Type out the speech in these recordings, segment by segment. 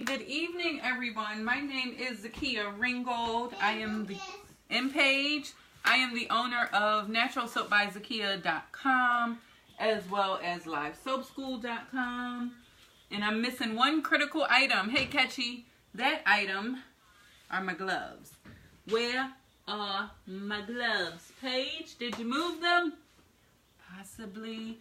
good evening, everyone. My name is Zakia Ringgold. I am the M-Page. I am the owner of naturalsoapbyzakia.com as well as livesoapschool.com. And I'm missing one critical item. Hey, Catchy, that item are my gloves. Where are my gloves? Paige, did you move them? Possibly.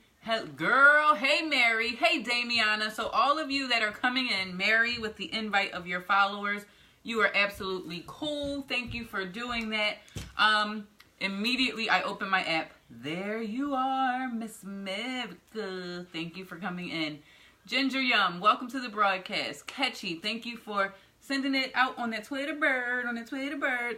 Girl, hey Mary, hey Damiana. So all of you that are coming in, Mary, with the invite of your followers, you are absolutely cool. Thank you for doing that. Immediately I open my app. There you are, Miss Mevka. Thank you for coming in. Ginger Yum, welcome to the broadcast. Catchy, thank you for sending it out on that Twitter bird,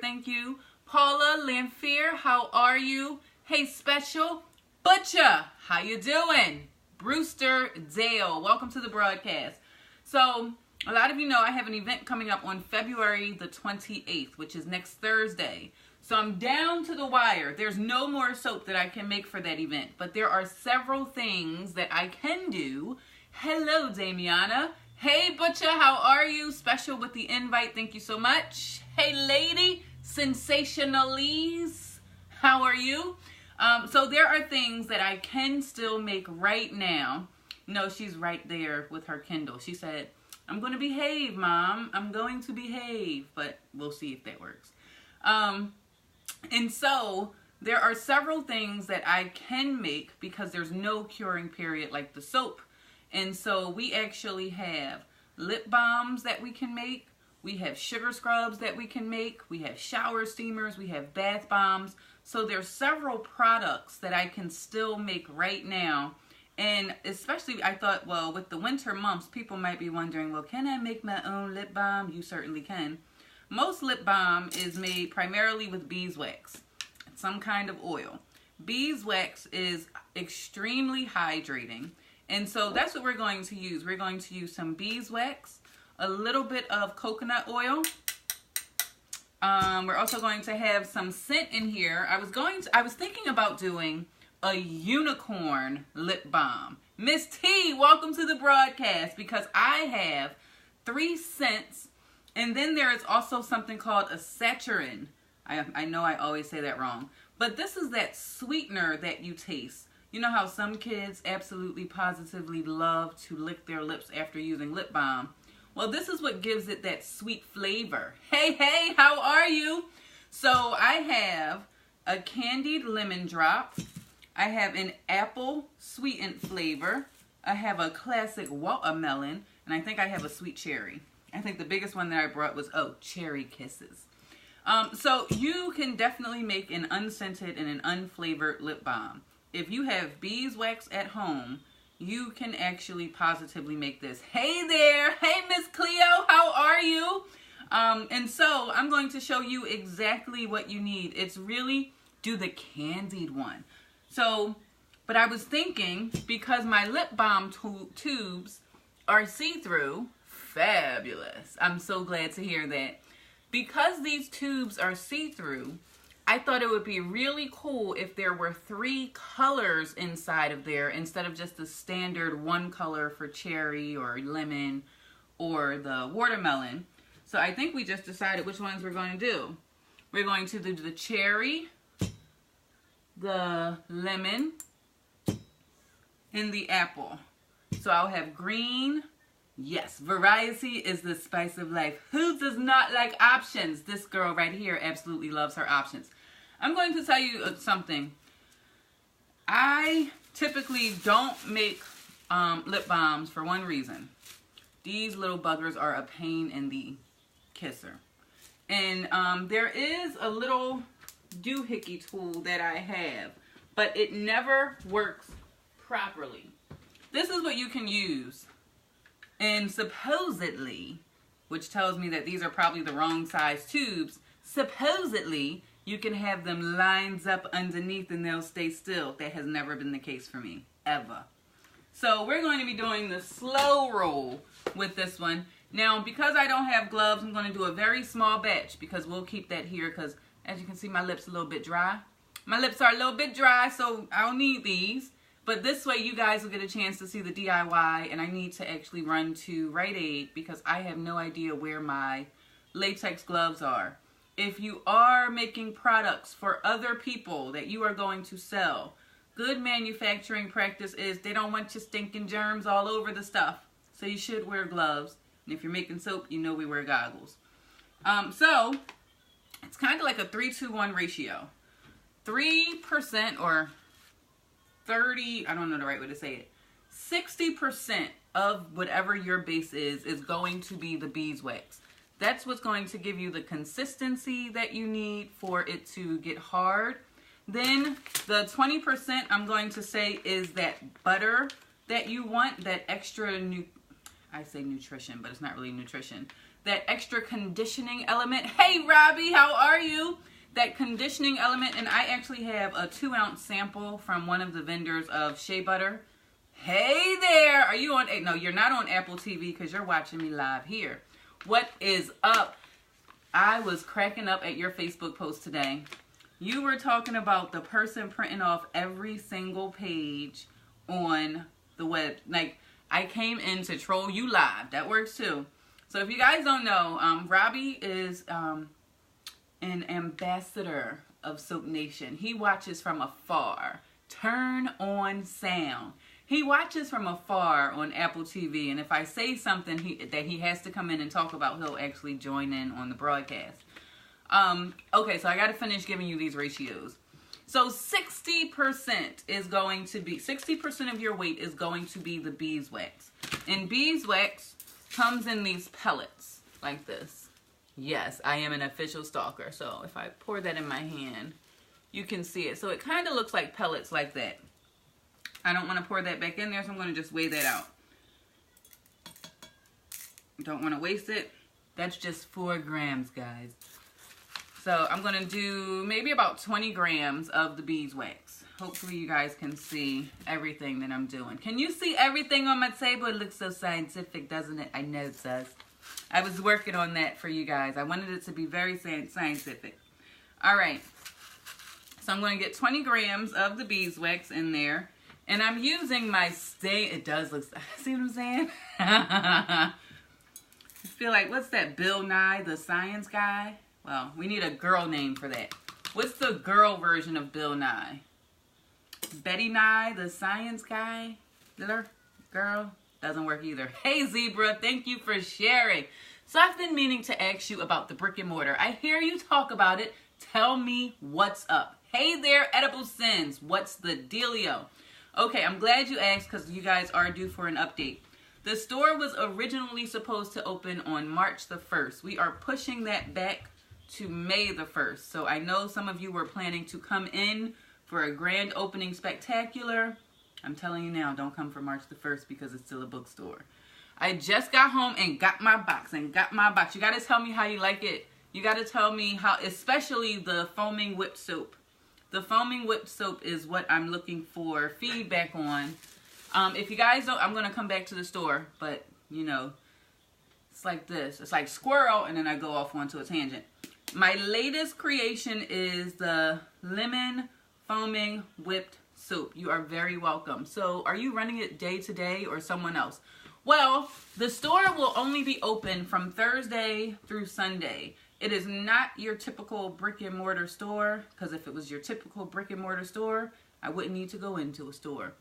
Thank you. Paula Lamphere, how are you? Hey Special Butcher, how you doing? Brewster Dale, welcome to the broadcast. So, a lot of you know I have an event coming up on February the 28th, which is next Thursday. So I'm down to the wire. There's no more soap that I can make for that event, but there are several things that I can do. Hello, Damiana. Hey, Butcher, how are you? Special with the invite, thank you so much. Hey, lady, Sensationalize, how are you? So there are things that I can still make right now. No, she's right there with her Kindle. She said, I'm going to behave, Mom. I'm going to behave. But we'll see if that works. And so there are several things that I can make because there's no curing period like the soap. And so we actually have lip balms that we can make. We have sugar scrubs that we can make. We have shower steamers. We have bath bombs. So there's several products that I can still make right now. And especially I thought, well, with the winter months, people might be wondering, well, can I make my own lip balm? You certainly can. Most lip balm is made primarily with beeswax, some kind of oil. Beeswax is extremely hydrating. And so that's what we're going to use. We're going to use some beeswax, a little bit of coconut oil. We're also going to have some scent in here. I was thinking about doing a unicorn lip balm. Miss T, welcome to the broadcast, because I have 3 scents, and then there is also something called a saccharin. I know I always say that wrong, but this is that sweetener that you taste. You know how some kids absolutely positively love to lick their lips after using lip balm? Well, this is what gives it that sweet flavor. Hey, hey, how are you? So I have a candied lemon drop. I have an apple sweetened flavor. I have a classic watermelon. And I think I have a sweet cherry. I think the biggest one that I brought was, cherry kisses. So you can definitely make an unscented and an unflavored lip balm. If you have beeswax at home, you can actually positively make this. Hey there. Hey, Miss Cleo. How are you? And so I'm going to show you exactly what you need. It's really do the candied one. So, but I was thinking, because my lip balm tubes are see-through, fabulous. I'm so glad to hear that. Because these tubes are see-through, I thought it would be really cool if there were 3 colors inside of there instead of just the standard 1 color for cherry or lemon or the watermelon. So I think we just decided which ones we're going to do. We're going to do the cherry, the lemon, and the apple. So I'll have green. Yes, variety is the spice of life. Who does not like options? This girl right here absolutely loves her options. I'm going to tell you something. I typically don't make lip balms for one reason. These little buggers are a pain in the kisser. And there is a little doohickey tool that I have, but it never works properly. This is what you can use. And supposedly, which tells me that these are probably the wrong size tubes, supposedly you can have them lines up underneath and they'll stay still. That has never been the case for me, ever. So we're going to be doing the slow roll with this one. Now, because I don't have gloves, I'm going to do a very small batch because we'll keep that here because, as you can see, my lips are a little bit dry. My lips are a little bit dry, so I'll need these. But this way you guys will get a chance to see the DIY, and I need to actually run to Rite Aid because I have no idea where my latex gloves are. If you are making products for other people that you are going to sell, good manufacturing practice is they don't want your stinking germs all over the stuff. So you should wear gloves. And if you're making soap, you know we wear goggles. So it's kind of like a 3-to-1 ratio. 3% or 30, I don't know the right way to say it. 60% of whatever your base is going to be the beeswax. That's what's going to give you the consistency that you need for it to get hard. Then the 20% I'm going to say is that butter that you want, that extra, I say nutrition, but it's not really nutrition. That extra conditioning element. Hey, Robbie, how are you? That conditioning element, and I actually have a 2-ounce sample from one of the vendors of Shea butter. Hey there, are you on, no, you're not on Apple TV because you're watching me live here. What is up? I was cracking up at your Facebook post today. You were talking about the person printing off every single page on the web. Like, I came in to troll you live. That works too. So if you guys don't know, Robbie is an ambassador of Soap Nation. He watches from afar. Turn on sound. He watches from afar on Apple TV, and if I say something that he has to come in and talk about, he'll actually join in on the broadcast. Okay, so I got to finish giving you these ratios. So 60% is going to be, 60% of your weight is going to be the beeswax. And beeswax comes in these pellets like this. Yes, I am an official stalker. So if I pour that in my hand, you can see it. So it kind of looks like pellets like that. I don't want to pour that back in there, so I'm going to just weigh that out. Don't want to waste it. That's just 4 grams, guys. So I'm going to do maybe about 20 grams of the beeswax. Hopefully you guys can see everything that I'm doing. Can you see everything on my table? It looks so scientific, doesn't it? I know it does. I was working on that for you guys. I wanted it to be very scientific. All right. So I'm going to get 20 grams of the beeswax in there. And I'm using my stain. It does look, see what I'm saying? I feel like, what's that, Bill Nye, the science guy? Well, we need a girl name for that. What's the girl version of Bill Nye? Betty Nye, the science guy? Girl? Doesn't work either. Hey, Zebra, thank you for sharing. So I've been meaning to ask you about the brick and mortar. I hear you talk about it. Tell me what's up. Hey there, Edible Sins. What's the dealio? Okay, I'm glad you asked because you guys are due for an update. The store was originally supposed to open on March the 1st. We are pushing that back to May the 1st. So I know some of you were planning to come in for a grand opening spectacular. I'm telling you now, don't come for March the 1st because it's still a bookstore. I just got home and got my box You got to tell me how you like it. You got to tell me how, especially the foaming whipped soap. The foaming whipped soap is what I'm looking for feedback on. If you guys don't, I'm going to come back to the store. But, you know, it's like this. It's like squirrel, and then I go off onto a tangent. My latest creation is the lemon foaming whipped soap. You are very welcome. So, are you running it day to day or someone else? Well, the store will only be open from Thursday through Sunday. It is not your typical brick and mortar store, because if it was your typical brick and mortar store, I wouldn't need to go into a store.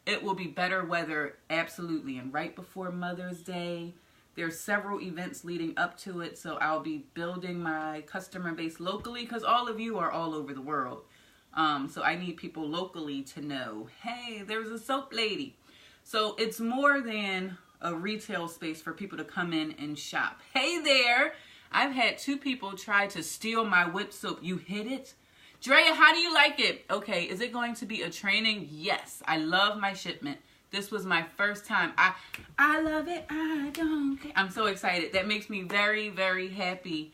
It will be better weather, absolutely. And right before Mother's Day, there's several events leading up to it, so I'll be building my customer base locally, because all of you are all over the world. So I need people locally to know, hey, there's a soap lady. So it's more than a retail space for people to come in and shop. Hey there! I've had 2 people try to steal my whipped soap. You hit it? Drea, how do you like it? Okay, is it going to be a training? Yes. I love my shipment. This was my first time. I love it. I don't care. I'm so excited. That makes me very, very happy.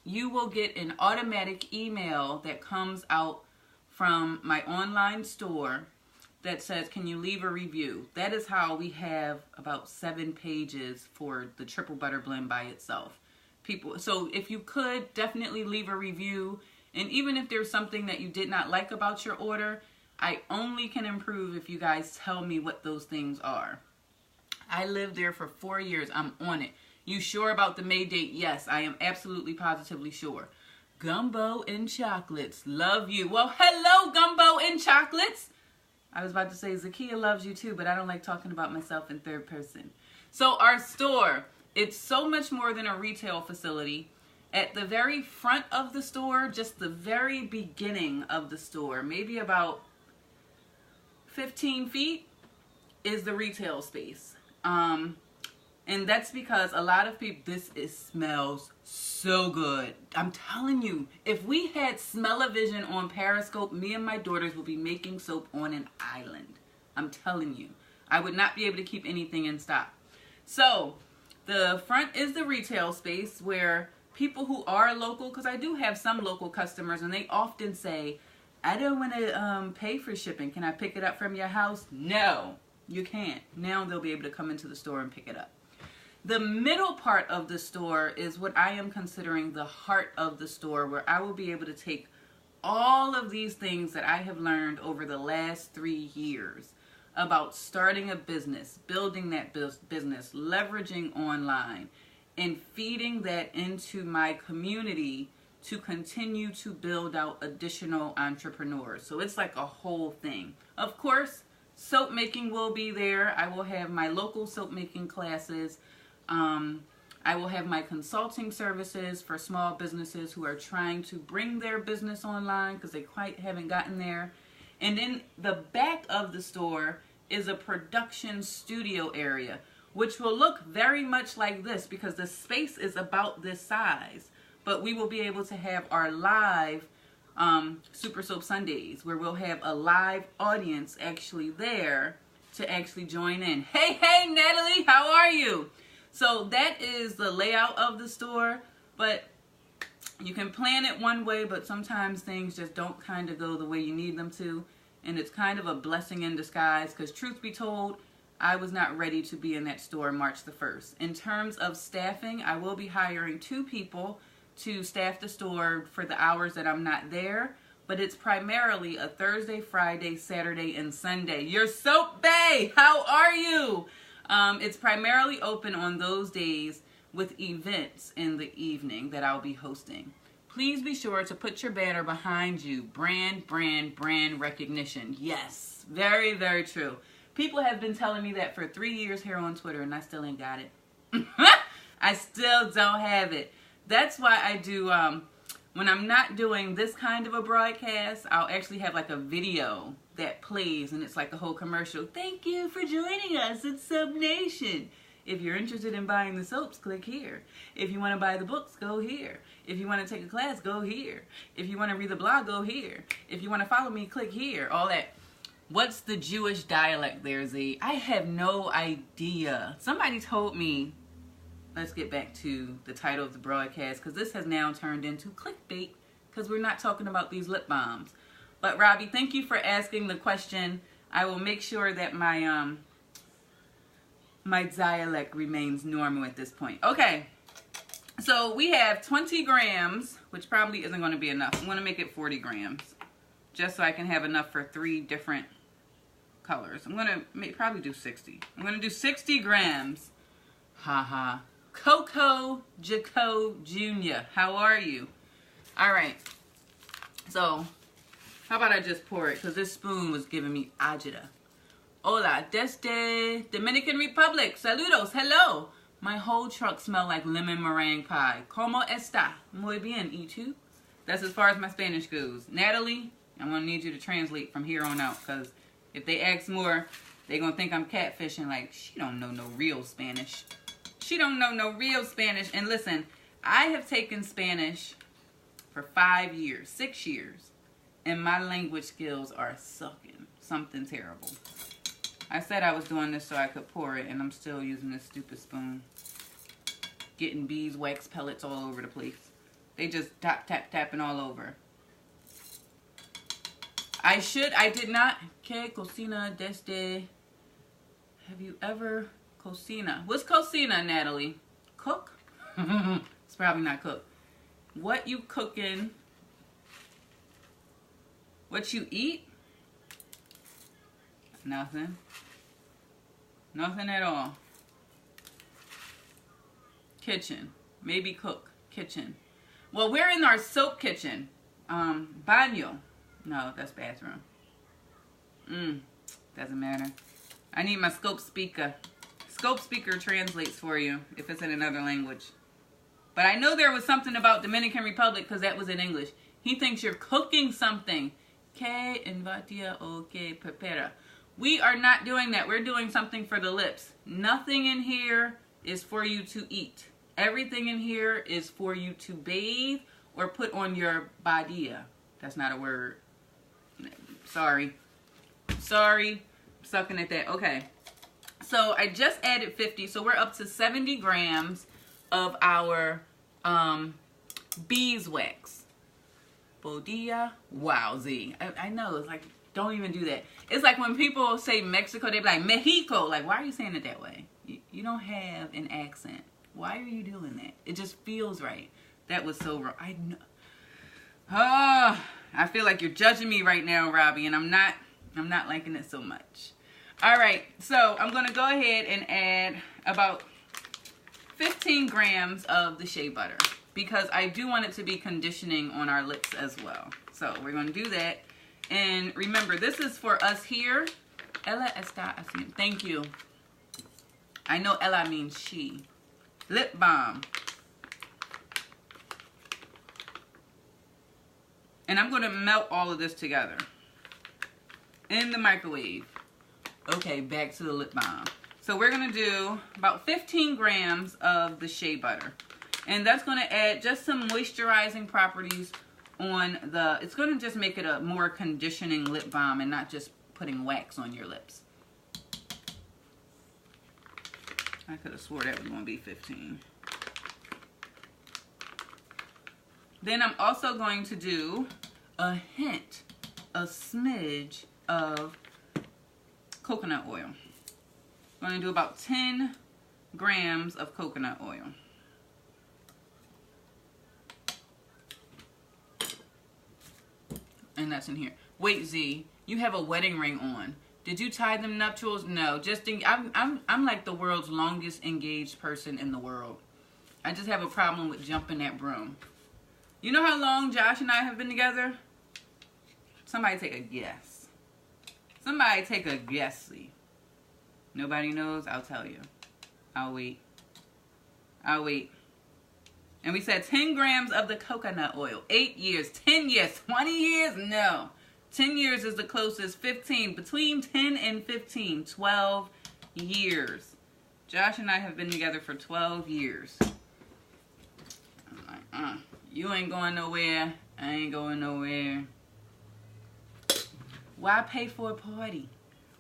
You will get an automatic email that comes out from my online store that says, can you leave a review? That is how we have about 7 pages for the triple butter blend by itself. So if you could, definitely leave a review. And even if there's something that you did not like about your order, I only can improve if you guys tell me what those things are. I lived there for 4 years. I'm on it. You sure about the May date? Yes, I am absolutely positively sure. Gumbo and chocolates. Love you. Well, hello, Gumbo and chocolates. I was about to say Zakia loves you too, but I don't like talking about myself in third person. So our store, it's so much more than a retail facility. At the very front of the store, just the very beginning of the store, maybe about 15 feet, is the retail space. And that's because a lot of people, smells so good. I'm telling you, if we had smell-o-vision on Periscope, me and my daughters would be making soap on an island. I'm telling you. I would not be able to keep anything in stock. So, the front is the retail space where people who are local, because I do have some local customers, and they often say, I don't want to pay for shipping. Can I pick it up from your house? No, you can't. Now they'll be able to come into the store and pick it up. The middle part of the store is what I am considering the heart of the store, where I will be able to take all of these things that I have learned over the last 3 years about starting a business, building that business, leveraging online, and feeding that into my community to continue to build out additional entrepreneurs. So it's like a whole thing. Of course, soap making will be there. I will have my local soap making classes. I will have my consulting services for small businesses who are trying to bring their business online because they quite haven't gotten there. And in the back of the store is a production studio area, which will look very much like this because the space is about this size. But we will be able to have our live Super Soap Sundays, where we'll have a live audience actually there to actually join in. Hey, Natalie, how are you? So that is the layout of the store, but you can plan it one way, but sometimes things just don't kind of go the way you need them to, and it's kind of a blessing in disguise, because truth be told, I was not ready to be in that store March the 1st. In terms of staffing, I will be hiring 2 people to staff the store for the hours that I'm not there, but it's primarily a Thursday, Friday, Saturday, and Sunday. Your Soap Bay, how are you? It's primarily open on those days with events in the evening that I'll be hosting. Please be sure to put your banner behind you. Brand recognition. Yes, very, very true. People have been telling me that for 3 years here on Twitter, and I still ain't got it. I still don't have it. That's why I do, when I'm not doing this kind of a broadcast, I'll actually have like a video that plays, and it's like a whole commercial. Thank you for joining us at Soap Nation. If you're interested in buying the soaps, click here. If you want to buy the books, go here. If you want to take a class, go here. If you want to read the blog, go here. If you want to follow me, click here. All that. What's the Jewish dialect there, Z? I have no idea. Somebody told me. Let's get back to the title of the broadcast, because this has now turned into clickbait, because we're not talking about these lip balms. But Robbie, thank you for asking the question. I will make sure that my my dialect remains normal at this point. Okay, so we have 20 grams, which probably isn't going to be enough. I'm going to make it 40 grams, just so I can have enough for 3 different colors. I'm going to probably do 60. I'm going to do 60 grams. Haha. Coco Jaco Jr., how are you? All right, so how about I just pour it, because this spoon was giving me agita. Hola, desde Dominican Republic. Saludos, hello. My whole truck smelled like lemon meringue pie. ¿Cómo está? Muy bien, ¿y tú? That's as far as my Spanish goes. Natalie, I'm going to need you to translate from here on out, because if they ask more, they're going to think I'm catfishing, like, she don't know no real Spanish. She don't know no real Spanish. And listen, I have taken Spanish for 5 years, 6 years, and my language skills are sucking. Something terrible. I said I was doing this so I could pour it, and I'm still using this stupid spoon. Getting beeswax pellets all over the place. They just tapping all over. I did not. Que cocina desde. Have you ever cocina? What's cocina, Natalie? Cook? It's probably not cook. What you cooking? What you eat? Nothing. Nothing at all. Kitchen. Maybe cook. Kitchen. Well, we're in our soap kitchen. Baño. No, that's bathroom. Doesn't matter. I need my scope speaker. Scope speaker translates for you if it's in another language. But I know there was something about Dominican Republic because that was in English. He thinks you're cooking something. Que invatia o que prepara. We are not doing that. We're doing something for the lips. Nothing in here is for you to eat. Everything in here is for you to bathe or put on your badia. That's not a word. Sorry. Sorry. I'm sucking at that. Okay. So I just added 50. So we're up to 70 grams of our beeswax. Bodilla. Wow, Z. I know. It's like, don't even do that. It's like when people say Mexico, they be like, Mexico. Like, why are you saying it that way? You don't have an accent. Why are you doing that? It just feels right. That was so wrong. I know. Oh, I feel like you're judging me right now, Robbie, and I'm not liking it so much. All right, so I'm going to go ahead and add about 15 grams of the shea butter because I do want it to be conditioning on our lips as well. So we're going to do that. And remember, this is for us here. Ella está haciendo. Thank you. I know Ella means she. Lip balm. And I'm going to melt all of this together in the microwave. Okay, back to the lip balm. So we're going to do about 15 grams of the shea butter. And that's going to add just some moisturizing properties on the... It's going to just make it a more conditioning lip balm and not just putting wax on your lips. I could have swore that was going to be 15. Then I'm also going to do a hint, a smidge of coconut oil. I'm going to do about 10 grams of coconut oil. And that's in here. Wait, Z, you have a wedding ring on. Did you tie them nuptials? No, just I'm like the world's longest engaged person in the world. I just have a problem with jumping that broom. You know how long Josh and I have been together? Somebody take a guess. Somebody take a guess, Z. Nobody knows? I'll tell you. I'll wait. I'll wait. And we said 10 grams of the coconut oil. 8 years, 10 years, 20 years? No. 10 years is the closest. 15. Between 10 and 15. 12 years. Josh and I have been together for 12 years. I'm like, you ain't going nowhere. I ain't going nowhere. Why pay for a party?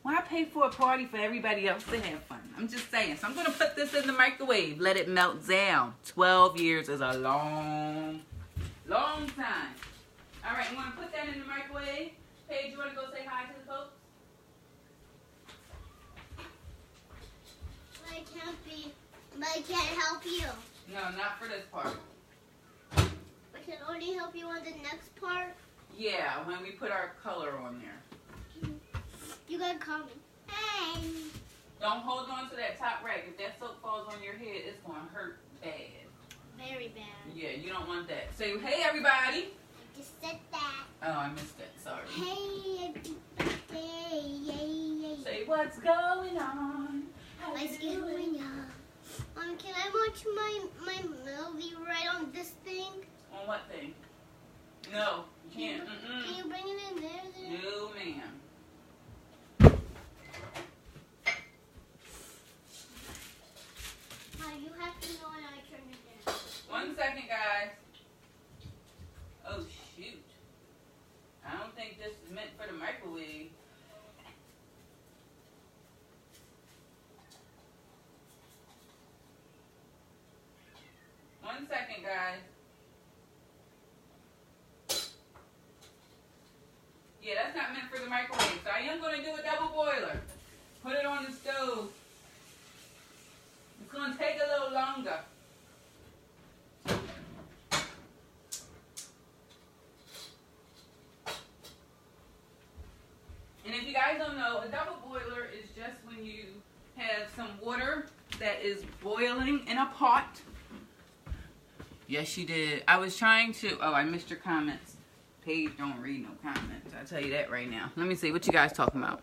Why pay for a party for everybody else to have fun? I'm just saying. So I'm going to put this in the microwave. Let it melt down. 12 years is a long, long time. All right, I'm going to put that in the microwave. Paige, you want to go say hi to the folks? I can't help you. No, not for this part. I can only help you on the next part. Yeah, when we put our color on there. You gotta call me. Hey. Don't hold on to that top rag. If that soap falls on your head, it's going to hurt bad. Very bad. Yeah, you don't want that. Say, hey, everybody. I just said that. Oh, I missed it. Sorry. Hey, everybody. Yay. Say, what's going on? What's going on? Can I watch my movie right on this thing? On what thing? No, you can't. Can you bring it in there? No, ma'am. You have to know when I turn it down. 1 second, guys. Oh, shoot. I don't think this is meant for the microwave. One second, guys. Yeah, that's not meant for the microwave. So I am going to do a double boiler. Put it on the stove. It's going to take a little longer. And if you guys don't know, a double boiler just when you have some water that is boiling in a pot. Yes, she did. I was trying to... Oh, I missed your comments. Paige don't read no comments. I'll tell you that right now. Let me see. What you guys talking about?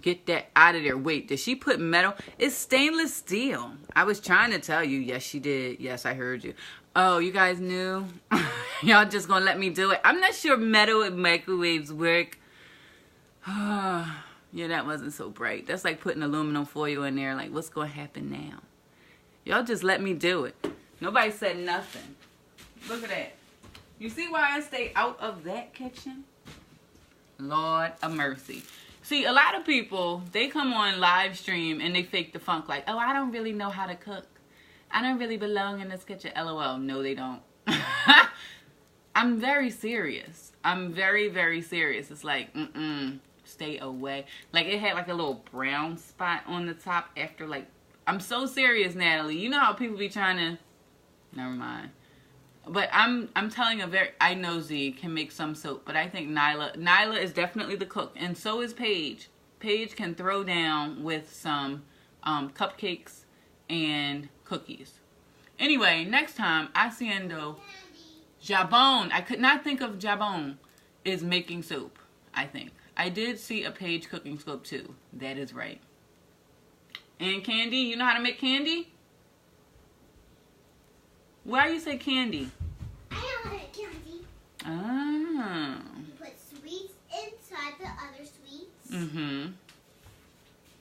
Get that out of there. Wait, did she put metal? It's stainless steel. I was trying to tell you. Yes, she did. Yes, I heard you. Oh, you guys knew? Y'all just gonna let me do it? I'm not sure metal and microwaves work. Yeah, that wasn't so bright. That's like putting aluminum foil in there. Like, what's gonna happen now? Y'all just let me do it. Nobody said nothing. Look at that. You see why I stay out of that kitchen? Lord of mercy. See, a lot of people, they come on live stream and they fake the funk like, oh, I don't really know how to cook. I don't really belong in this kitchen. LOL. No, they don't. I'm very serious. I'm very, very serious. It's like, stay away. Like, it had like a little brown spot on the top after like, I'm so serious, Natalie. You know how people be trying to... Never mind. But I'm telling you, I know Z can make some soap, but I think Nyla is definitely the cook, and so is Paige. Paige can throw down with some cupcakes and cookies. Anyway, next time, Haciendo Jabon, I could not think of Jabon, is making soap, I think. I did see a Paige cooking soap too. That is right. And candy, you know how to make candy? Why you say candy? I know how to make candy. Ah. You put sweets inside the other sweets. Mm-hmm.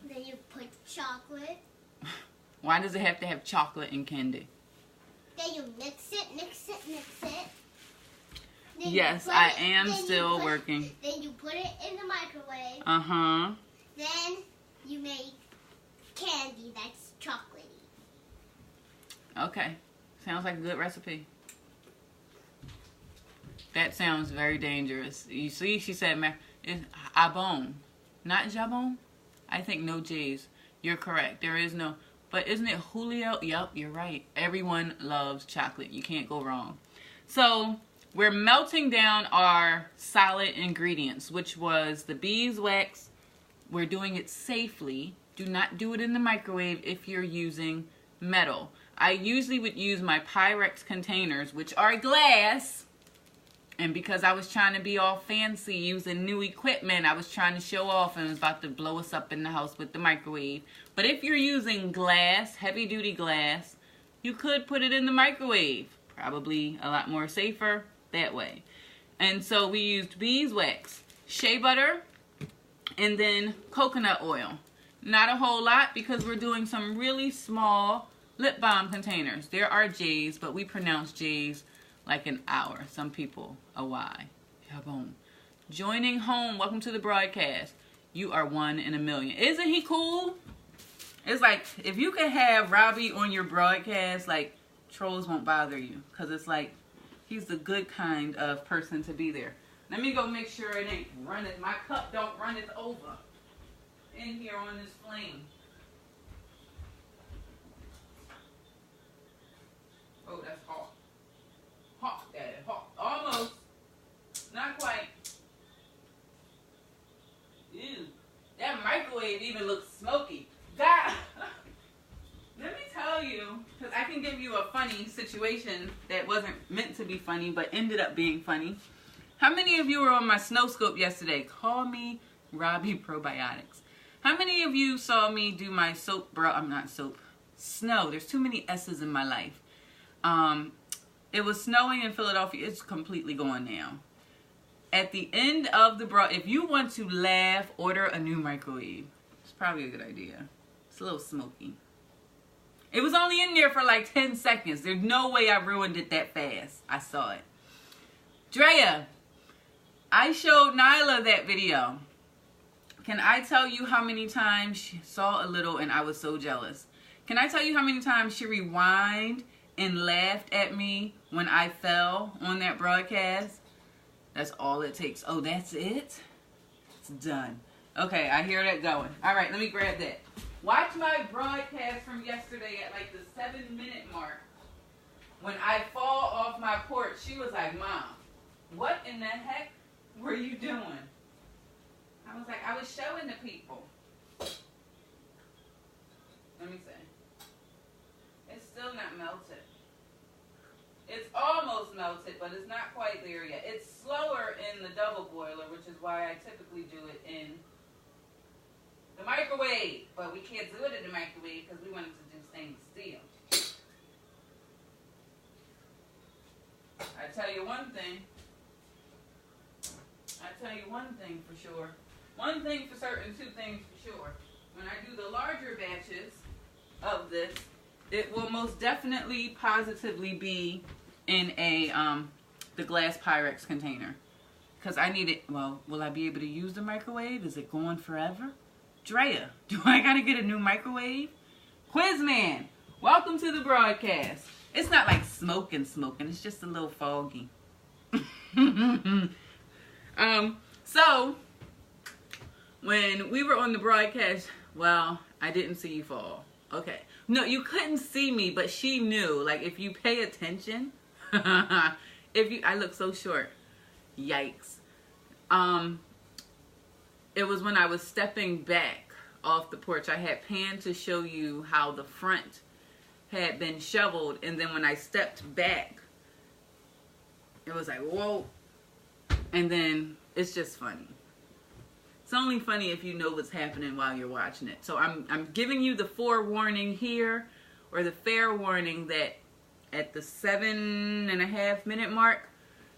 Then you put chocolate. Why does it have to have chocolate and candy? Then you mix it. Then yes, I am still working. Then you put it in the microwave. Uh-huh. Then you make candy that's chocolatey. Okay. Sounds like a good recipe. That sounds very dangerous. You see, she said it's abon, not jabon. I think no J's. You're correct. There is no. But isn't it Julio? Yep, you're right. Everyone loves chocolate. You can't go wrong. So we're melting down our solid ingredients, which was the beeswax. We're doing it safely. Do not do it in the microwave if you're using metal. I usually would use my Pyrex containers, which are glass. And because I was trying to be all fancy using new equipment, I was trying to show off and was about to blow us up in the house with the microwave. But if you're using glass, heavy duty glass, you could put it in the microwave. Probably a lot more safer that way. And so we used beeswax, shea butter, and then coconut oil. Not a whole lot because we're doing some really small lip balm containers. There are J's, but we pronounce J's like an hour. Some people a Y. Boom. Joining home. Welcome to the broadcast. You are 1 in a million. Isn't he cool? It's like if you can have Robbie on your broadcast, like trolls won't bother you because it's like he's the good kind of person to be there. Let me go make sure it ain't running. My cup don't run it over in here on this flame. Oh, that's hot. Hot, Daddy, hot. Almost. Not quite. Ew. That microwave even looks smoky. That. Let me tell you, because I can give you a funny situation that wasn't meant to be funny, but ended up being funny. How many of you were on my snow scope yesterday? Call me Robbie Probiotics. How many of you saw me do my soap, snow. There's too many S's in my life. It was snowing in Philadelphia. It's completely gone now. At the end of the if you want to laugh, order a new microwave. It's probably a good idea. It's a little smoky. It was only in there for like 10 seconds. There's no way I ruined it that fast. I saw it. Drea, I showed Nyla that video. Can I tell you how many times she saw a little and I was so jealous? Can I tell you how many times she rewinded and laughed at me when I fell on that broadcast? That's all it takes. Oh, that's it? It's done. Okay, I hear that going. All right, let me grab that. Watch my broadcast from yesterday at like the 7-minute mark. When I fall off my porch, she was like, Mom, what in the heck were you doing? I was like, I was showing the people. Let me see. It's still not melted. It's almost melted, but it's not quite there yet. It's slower in the double boiler, which is why I typically do it in the microwave. But we can't do it in the microwave because we wanted to do stainless steel. I tell you one thing. For sure. One thing for certain, two things for sure. When I do the larger batches of this, it will most definitely positively be in a the glass Pyrex container. Because I need it. Well, will I be able to use the microwave? Is it going forever? Drea, do I gotta get a new microwave? Quizman, welcome to the broadcast. It's not like smoking. It's just a little foggy. So when we were on the broadcast, well, I didn't see you fall. Okay. No, you couldn't see me, but she knew. Like, if you pay attention, I look so short. Yikes. It was when I was stepping back off the porch. I had panned to show you how the front had been shoveled, and then when I stepped back, it was like, whoa. And then it's just funny. It's only funny if you know what's happening while you're watching it. So I'm giving you the forewarning here, or the fair warning, that at the 7.5 minute mark,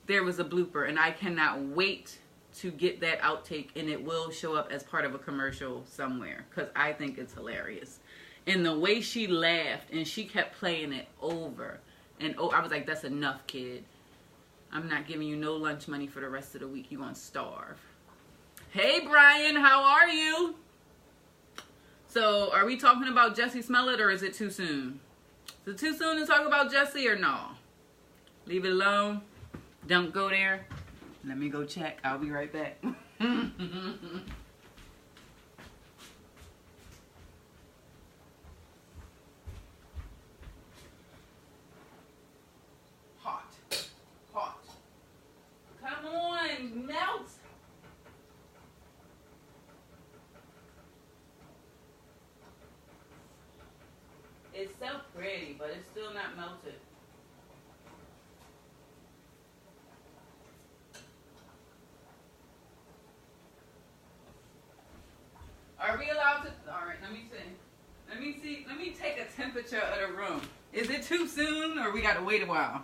there was a blooper, and I cannot wait to get that outtake, and it will show up as part of a commercial somewhere, because I think it's hilarious. And the way she laughed, and she kept playing it over and over. I was like, that's enough, kid. I'm not giving you no lunch money for the rest of the week. You're going to starve. Hey, Brian, how are you? So, are we talking about Jesse Smollett, or is it too soon? Is it too soon to talk about Jesse, or no? Leave it alone. Don't go there. Let me go check. I'll be right back. Hot. Hot. Come on, melt. It's so pretty, but it's still not melted. Are we allowed to? All right, let me see. Let me take a temperature of the room. Is it too soon, or we got to wait a while?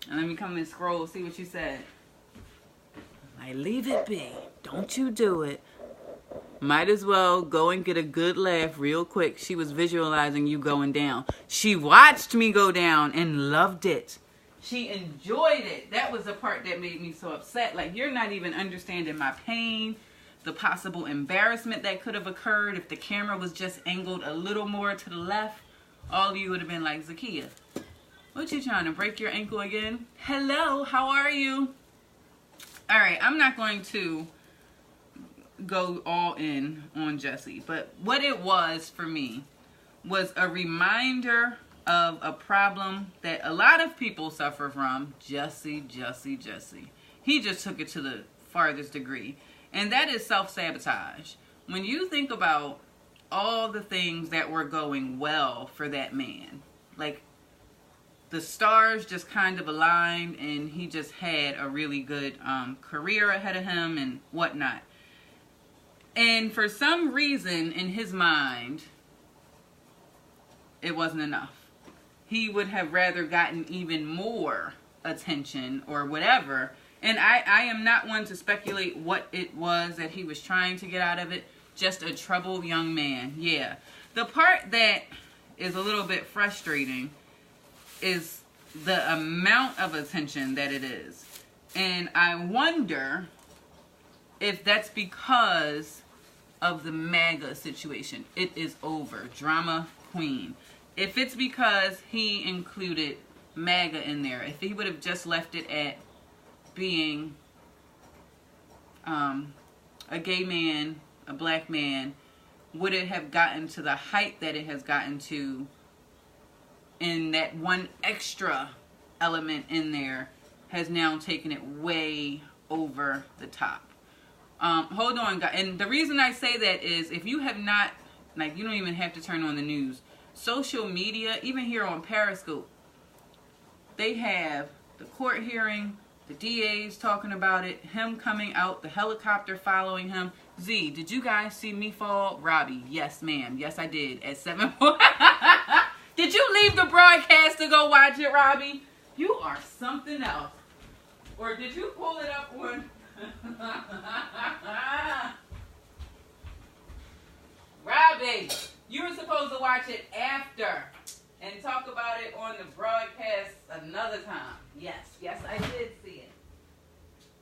And let me come and scroll, see what you said. I leave it be. Don't you do it. Might as well go and get a good laugh real quick. She was visualizing you going down. She watched me go down and loved it. She enjoyed it. That was the part that made me so upset. Like, you're not even understanding my pain, the possible embarrassment that could have occurred if the camera was just angled a little more to the left. All of you would have been like, Zakia, what you trying to break your ankle again? Hello, how are you? All right, I'm not going to go all in on Jesse, but what it was for me was a reminder of a problem that a lot of people suffer from. Jesse. He just took it to the farthest degree, and that is self-sabotage. When you think about all the things that were going well for that man, like the stars just kind of aligned, and he just had a really good career ahead of him and whatnot. And for some reason in his mind, it wasn't enough. He would have rather gotten even more attention or whatever. And I am not one to speculate what it was that he was trying to get out of it. Just a troubled young man. Yeah. The part that is a little bit frustrating is the amount of attention that it is. And I wonder if that's because of the MAGA situation. It is over. Drama queen. If it's because he included MAGA in there, if he would have just left it at being a gay man, a black man, would it have gotten to the height that it has gotten to? And that one extra element in there has now taken it way over the top. Hold on, guys. And the reason I say that is, if you have not Like, you don't even have to turn on the news. Social media, even here on Periscope, they have the court hearing, the DA's talking about it, him coming out, the helicopter following him. Z, did you guys see me fall? Robbie, yes, ma'am. Yes, I did. At 7. Did you leave the broadcast to go watch it, Robbie? You are something else. Or did you pull it up on... Robbie, you were supposed to watch it after and talk about it on the broadcast another time. Yes, yes, I did see it.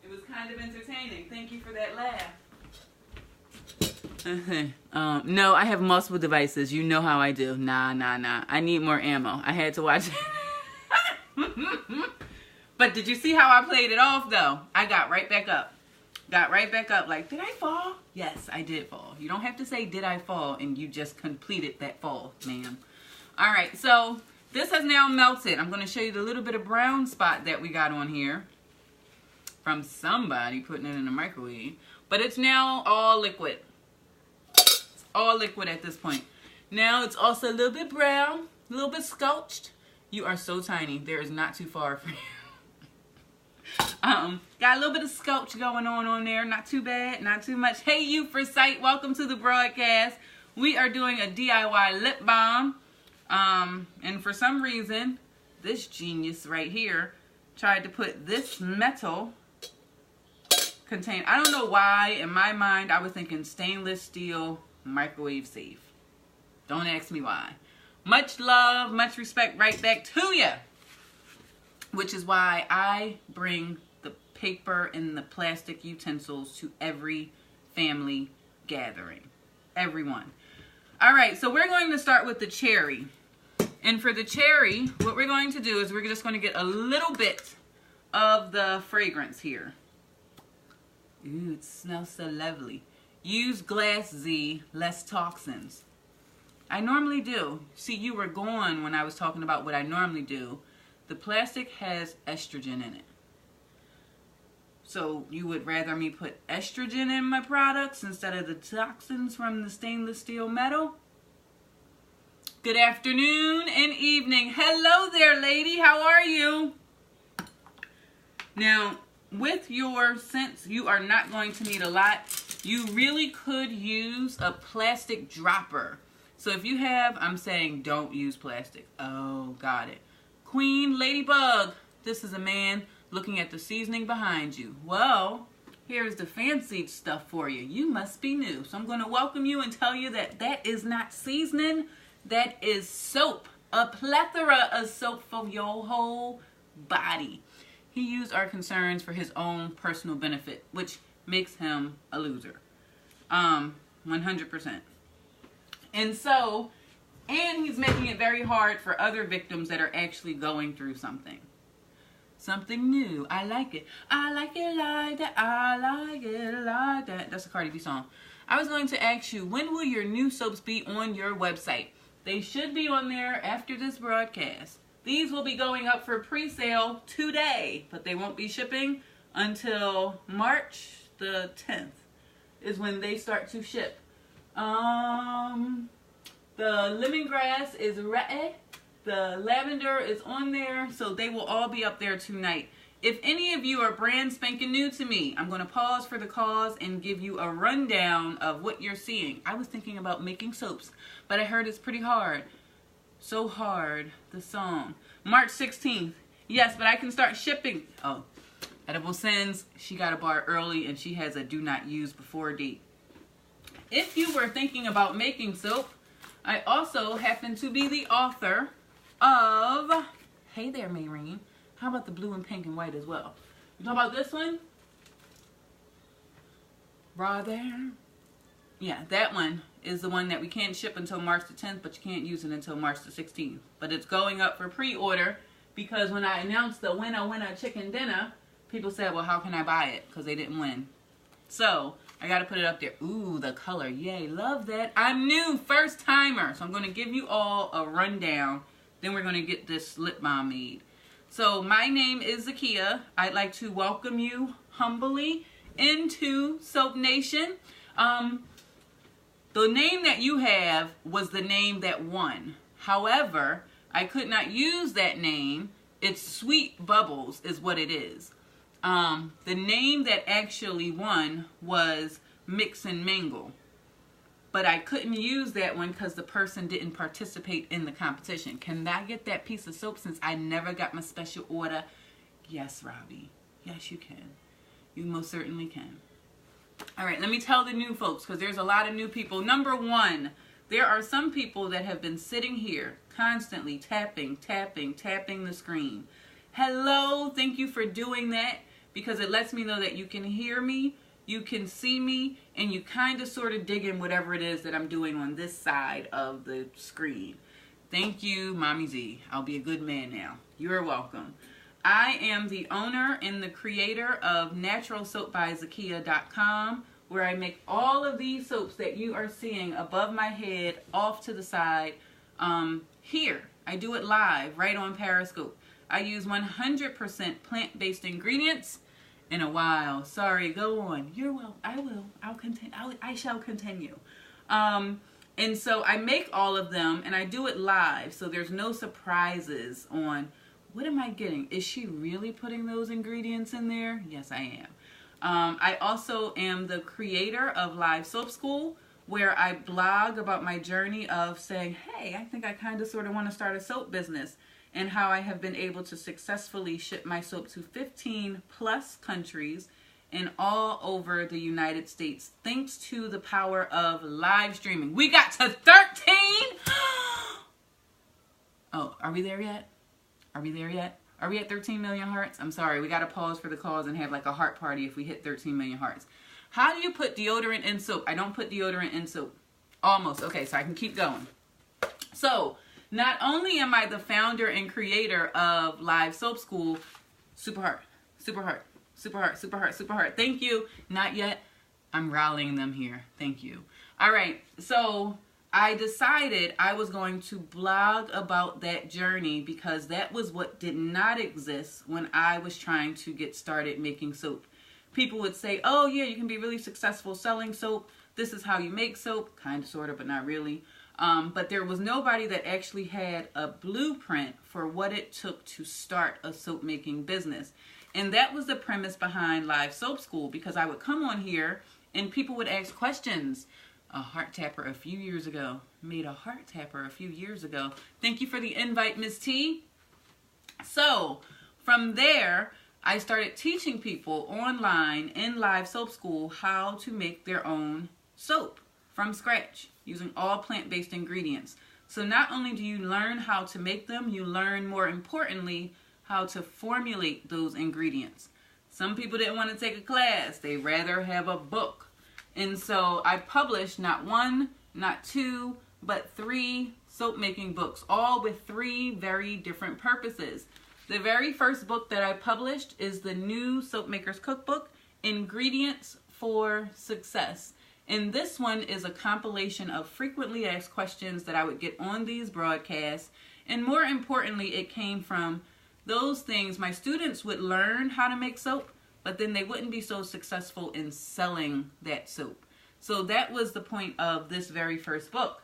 It was kind of entertaining. Thank you for that laugh. No, I have multiple devices. You know how I do. Nah. I need more ammo. I had to watch it. But did you see how I played it off, though? I got right back up. Got right back up like, did I fall? Yes, I did fall. You don't have to say, did I fall? And you just completed that fall, ma'am. All right, so this has now melted. I'm going to show you the little bit of brown spot that we got on here from somebody putting it in the microwave. But it's now all liquid. It's all liquid at this point. Now it's also a little bit brown, a little bit sculpted. You are so tiny. There is not too far for you. Got a little bit of sculpt going on there. Not too bad, not too much. Hey, you for sight, welcome to the broadcast. We are doing a DIY lip balm. And for some reason, this genius right here tried to put this metal container. I don't know why, in my mind, I was thinking stainless steel, microwave safe. Don't ask me why. Much love, much respect right back to you. Which is why I bring the paper and the plastic utensils to every family gathering. Everyone. All right, so we're going to start with the cherry. And for the cherry, what we're going to do is we're just going to get a little bit of the fragrance here. Ooh, it smells so lovely. Use glass Z, less toxins. I normally do. See, you were gone when I was talking about what I normally do. The plastic has estrogen in it. So you would rather me put estrogen in my products instead of the toxins from the stainless steel metal? Good afternoon and evening. Hello there, lady. How are you? Now, with your scents, you are not going to need a lot. You really could use a plastic dropper. So if you have, I'm saying don't use plastic. Oh, got it. Queen Ladybug, this is a man looking at the seasoning behind you. Well, here's the fancy stuff for you. You must be new. So I'm going to welcome you and tell you that that is not seasoning. That is soap. A plethora of soap for your whole body. He used our concerns for his own personal benefit, which makes him a loser. 100%. And so... and he's making it very hard for other victims that are actually going through something. Something new. I like it. I like it like that. I like it like that. That's a Cardi B song. I was going to ask you, when will your new soaps be on your website? They should be on there after this broadcast. These will be going up for pre-sale today, but they won't be shipping until March the 10th is when they start to ship. The lemongrass is ready. The lavender is on there, so they will all be up there tonight. If any of you are brand spanking new to me, I'm going to pause for the cause and give you a rundown of what you're seeing. I was thinking about making soaps, but I heard it's pretty hard. So hard, the song. March 16th. Yes, but I can start shipping. Oh, Edible Sins, she got a bar early and she has a do not use before date. If you were thinking about making soap, I also happen to be the author of, hey there, Mayreen. How about the blue and pink and white as well? You talk about this one? Raw there. Yeah, that one is the one that we can't ship until March the 10th, but you can't use it until March the 16th. But it's going up for pre-order because when I announced the winner chicken dinner, people said, well, how can I buy it? Because they didn't win. So I got to put it up there. Ooh, the color. Yay, love that. I'm new, first timer. So I'm going to give you all a rundown. Then we're going to get this lip balm made. So my name is Zakia. I'd like to welcome you humbly into Soap Nation. The name that you have was the name that won. However, I could not use that name. It's Sweet Bubbles is what it is. The name that actually won was Mix and Mingle. But I couldn't use that one because the person didn't participate in the competition. Can I get that piece of soap since I never got my special order? Yes, Robbie. Yes, you can. You most certainly can. All right, let me tell the new folks because there's a lot of new people. Number one, there are some people that have been sitting here constantly tapping the screen. Hello, thank you for doing that because it lets me know that you can hear me, you can see me, and you kind of sort of dig in whatever it is that I'm doing on this side of the screen. Thank you, Mommy Z. I'll be a good man now. You're welcome. I am the owner and the creator of naturalsoapbyzakia.com, where I make all of these soaps that you are seeing above my head, off to the side, here. I do it live, right on Periscope. I use 100% plant-based ingredients. In a while. Sorry, go on. You're well. I will. I'll continue. I shall continue. And so I make all of them and I do it live. So there's no surprises on what am I getting? Is she really putting those ingredients in there? Yes, I am. I also am the creator of Live Soap School, where I blog about my journey of saying, hey, I think I kind of sort of want to start a soap business, and how I have been able to successfully ship my soap to 15 plus countries and all over the United States, thanks to the power of live streaming. We got to 13! Oh, are we there yet? Are we there yet? Are we at 13 million hearts? I'm sorry, we got to pause for the cause and have like a heart party if we hit 13 million hearts. How do you put deodorant in soap? I don't put deodorant in soap. Almost. Okay, so I can keep going. So, not only am I the founder and creator of Live Soap School, super heart, super heart, super heart, super heart, super heart. Thank you. Not yet. I'm rallying them here. Thank you. All right. So I decided I was going to blog about that journey because that was what did not exist when I was trying to get started making soap. People would say, oh yeah, you can be really successful selling soap. This is how you make soap. Kind of, sort of, but not really. But there was nobody that actually had a blueprint for what it took to start a soap making business. And that was the premise behind Live Soap School, because I would come on here and people would ask questions. A heart tapper a few years ago. Made a heart tapper a few years ago. Thank you for the invite, Miss T. So from there, I started teaching people online in Live Soap School how to make their own soap from scratch, using all plant-based ingredients. So not only do you learn how to make them, you learn, more importantly, how to formulate those ingredients. Some people didn't want to take a class. They'd rather have a book. And so I published not one, not two, but 3 soap making books, all with 3 very different purposes. The very first book that I published is the new Soap Maker's Cookbook, Ingredients for Success. And this one is a compilation of frequently asked questions that I would get on these broadcasts. And more importantly, it came from those things my students would learn how to make soap, but then they wouldn't be so successful in selling that soap. So that was the point of this very first book.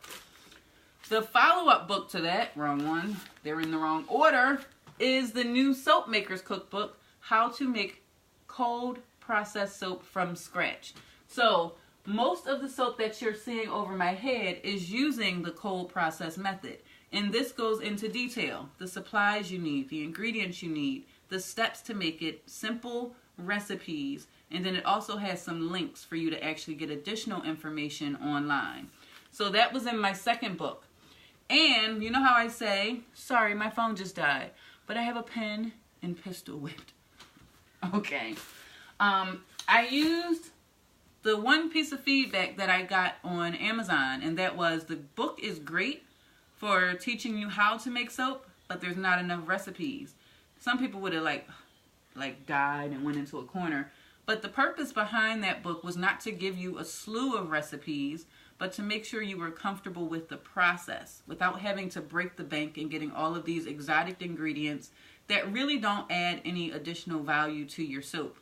The follow-up book to that, wrong one, they're in the wrong order, is the new Soap Maker's Cookbook, How to Make Cold Processed Soap from Scratch. So most of the soap that you're seeing over my head is using the cold process method. And this goes into detail. The supplies you need, the ingredients you need, the steps to make it, simple recipes, and then it also has some links for you to actually get additional information online. So that was in my second book. And you know how I say, sorry, my phone just died, but I have a pen and pistol whipped. Okay. I used the one piece of feedback that I got on Amazon, and that was the book is great for teaching you how to make soap, but there's not enough recipes. Some people would have like died and went into a corner. But the purpose behind that book was not to give you a slew of recipes, but to make sure you were comfortable with the process without having to break the bank and getting all of these exotic ingredients that really don't add any additional value to your soap.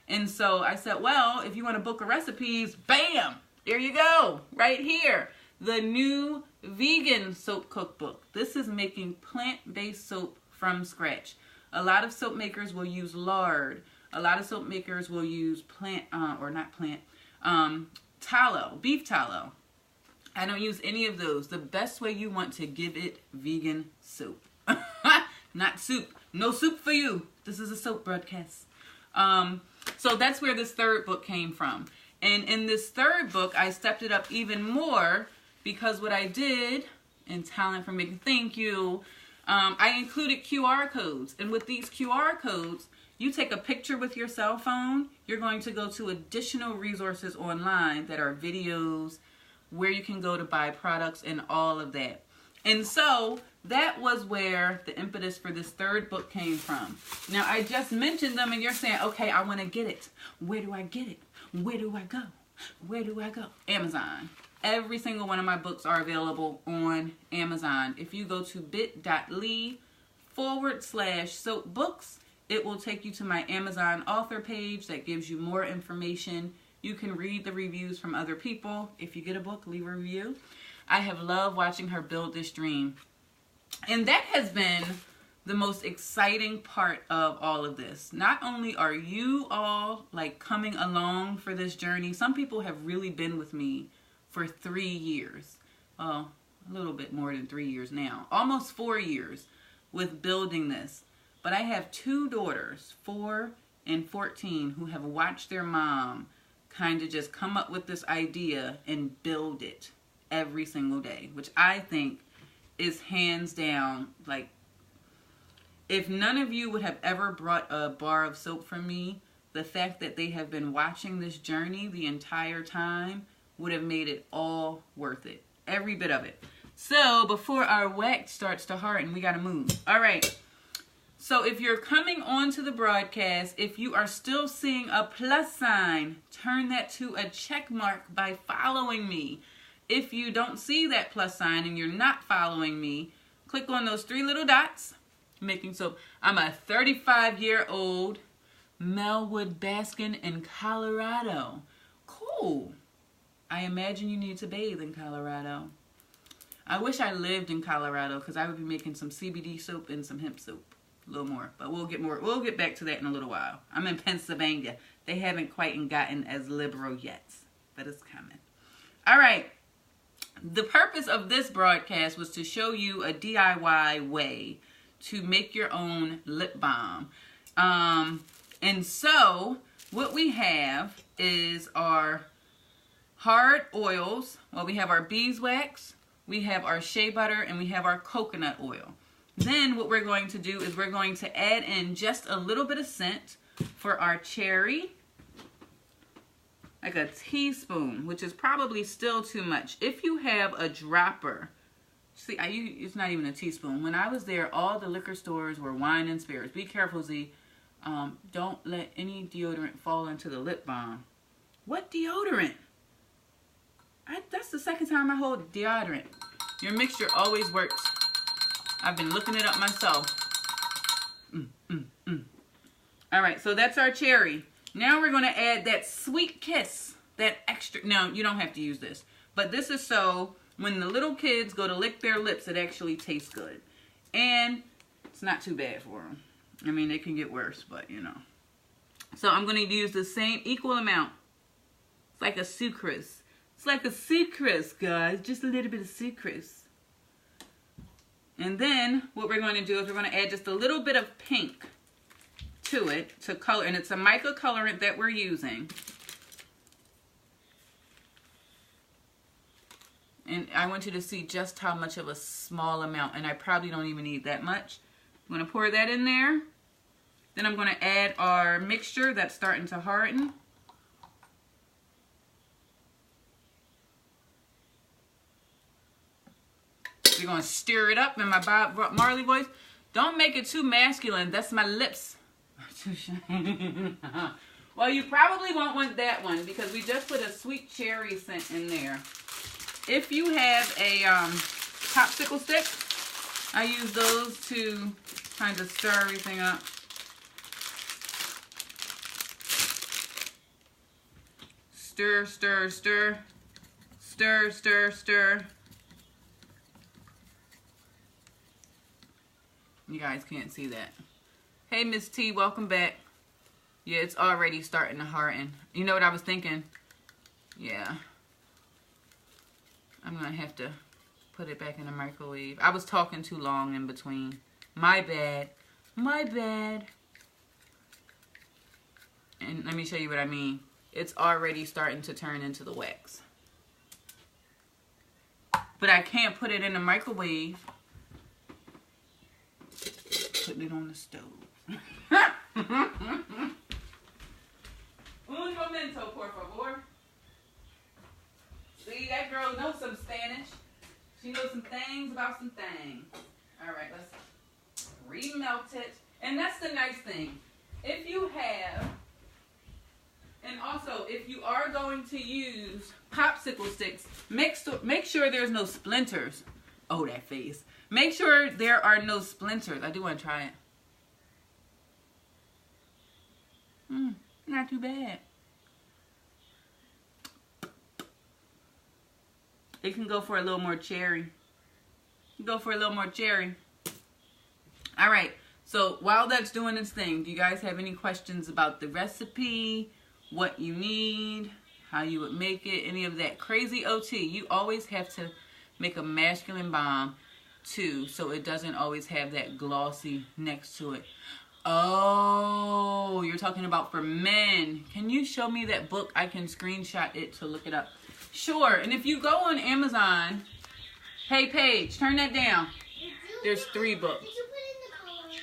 And so I said, well, if you want a book of recipes, bam, There you go, right here. The new vegan soap cookbook. This is making plant-based soap from scratch. A lot of soap makers will use lard. A lot of soap makers will use tallow, beef tallow. I don't use any of those. The best way you want to give it vegan soap. Not soup. No soup for you. This is a soap broadcast. So that's where this third book came from. And in this third book, I stepped it up even more because what I did in Talent for Making, thank you, I included QR codes. And with these QR codes, you take a picture with your cell phone, you're going to go to additional resources online that are videos, where you can go to buy products and all of that. And so that was where the impetus for this third book came from. Now, I just mentioned them and you're saying, okay, I want to get it. Where do I get it? Where do I go? Where do I go? Amazon. Every single one of my books are available on Amazon. If you go to bit.ly/soapbooks, it will take you to my Amazon author page that gives you more information. You can read the reviews from other people. If you get a book, leave a review. I have loved watching her build this dream. And that has been the most exciting part of all of this. Not only are you all like coming along for this journey, some people have really been with me for 3 years. Well, a little bit more than 3 years now. Almost 4 years with building this. But I have 2 daughters, 4 and 14, who have watched their mom kind of just come up with this idea and build it every single day, which I think is hands down, like, if none of you would have ever brought a bar of soap from me, the fact that they have been watching this journey the entire time would have made it all worth it. Every bit of it. So before our wax starts to harden, we got to move. All right. So if you're coming on to the broadcast, if you are still seeing a plus sign, turn that to a check mark by following me. If you don't see that plus sign and you're not following me, click on those 3 little dots. Making soap. I'm a 35-year-old Melwood Baskin in Colorado. Cool. I imagine you need to bathe in Colorado. I wish I lived in Colorado because I would be making some CBD soap and some hemp soap. A little more, but we'll get back to that in a little while. I'm in Pennsylvania. They haven't quite gotten as liberal yet, but it's coming. All right. The purpose of this broadcast was to show you a DIY way to make your own lip balm. And so what we have is our hard oils. Well, we have our beeswax, we have our shea butter, and we have our coconut oil. Then what we're going to do is we're going to add in just a little bit of scent for our cherry, like a teaspoon, which is probably still too much. If you have a dropper, see, it's not even a teaspoon. When I was there, all the liquor stores were wine and spirits. Be careful, Z. Don't let any deodorant fall into the lip balm. What deodorant? That's the second time I hold deodorant. Your mixture always works. I've been looking it up myself. All right, so that's our cherry. Now we're going to add that sweet kiss, that extra. No, you don't have to use this. But this is so when the little kids go to lick their lips, it actually tastes good. And it's not too bad for them. I mean, it can get worse, but you know. So I'm going to use the same equal amount. It's like a sucrose. It's like a sucrose, guys. Just a little bit of sucrose. And then what we're going to do is we're going to add just a little bit of pink to it to color. And it's a mica colorant that we're using. And I want you to see just how much of a small amount. And I probably don't even need that much. I'm going to pour that in there. Then I'm going to add our mixture that's starting to harden. We're going to stir it up in my Bob Marley voice. Don't make it too masculine. That's my lips. Well, you probably won't want that one because we just put a sweet cherry scent in there. If you have a popsicle stick, I use those to kind of stir everything up. Stir, stir, stir. Stir, stir, stir. You guys can't see that. Hey, Miss T, welcome back. Yeah, it's already starting to harden. You know what I was thinking? Yeah. I'm going to have to put it back in the microwave. I was talking too long in between. My bad. My bad. And let me show you what I mean. It's already starting to turn into the wax. But I can't put it in the microwave. Putting it on the stove. Un momento, por favor. See, that girl knows some Spanish. She knows some things about some things. All right, let's remelt it. And that's the nice thing. If you have, and also if you are going to use popsicle sticks, make sure there's no splinters. Oh, that face. Make sure there are no splinters. I do want to try it. Not too bad. It can go for a little more cherry. Go for a little more cherry. All right. So while that's doing its thing, do you guys have any questions about the recipe, what you need, how you would make it, any of that crazy OT? You always have to make a masculine balm too, so it doesn't always have that glossy next to it. Oh, you're talking about for men. Can you show me that book? I can screenshot it to look it up. Sure. And if you go on Amazon, hey Paige, turn that down. There's 3 books. Did you put in the color?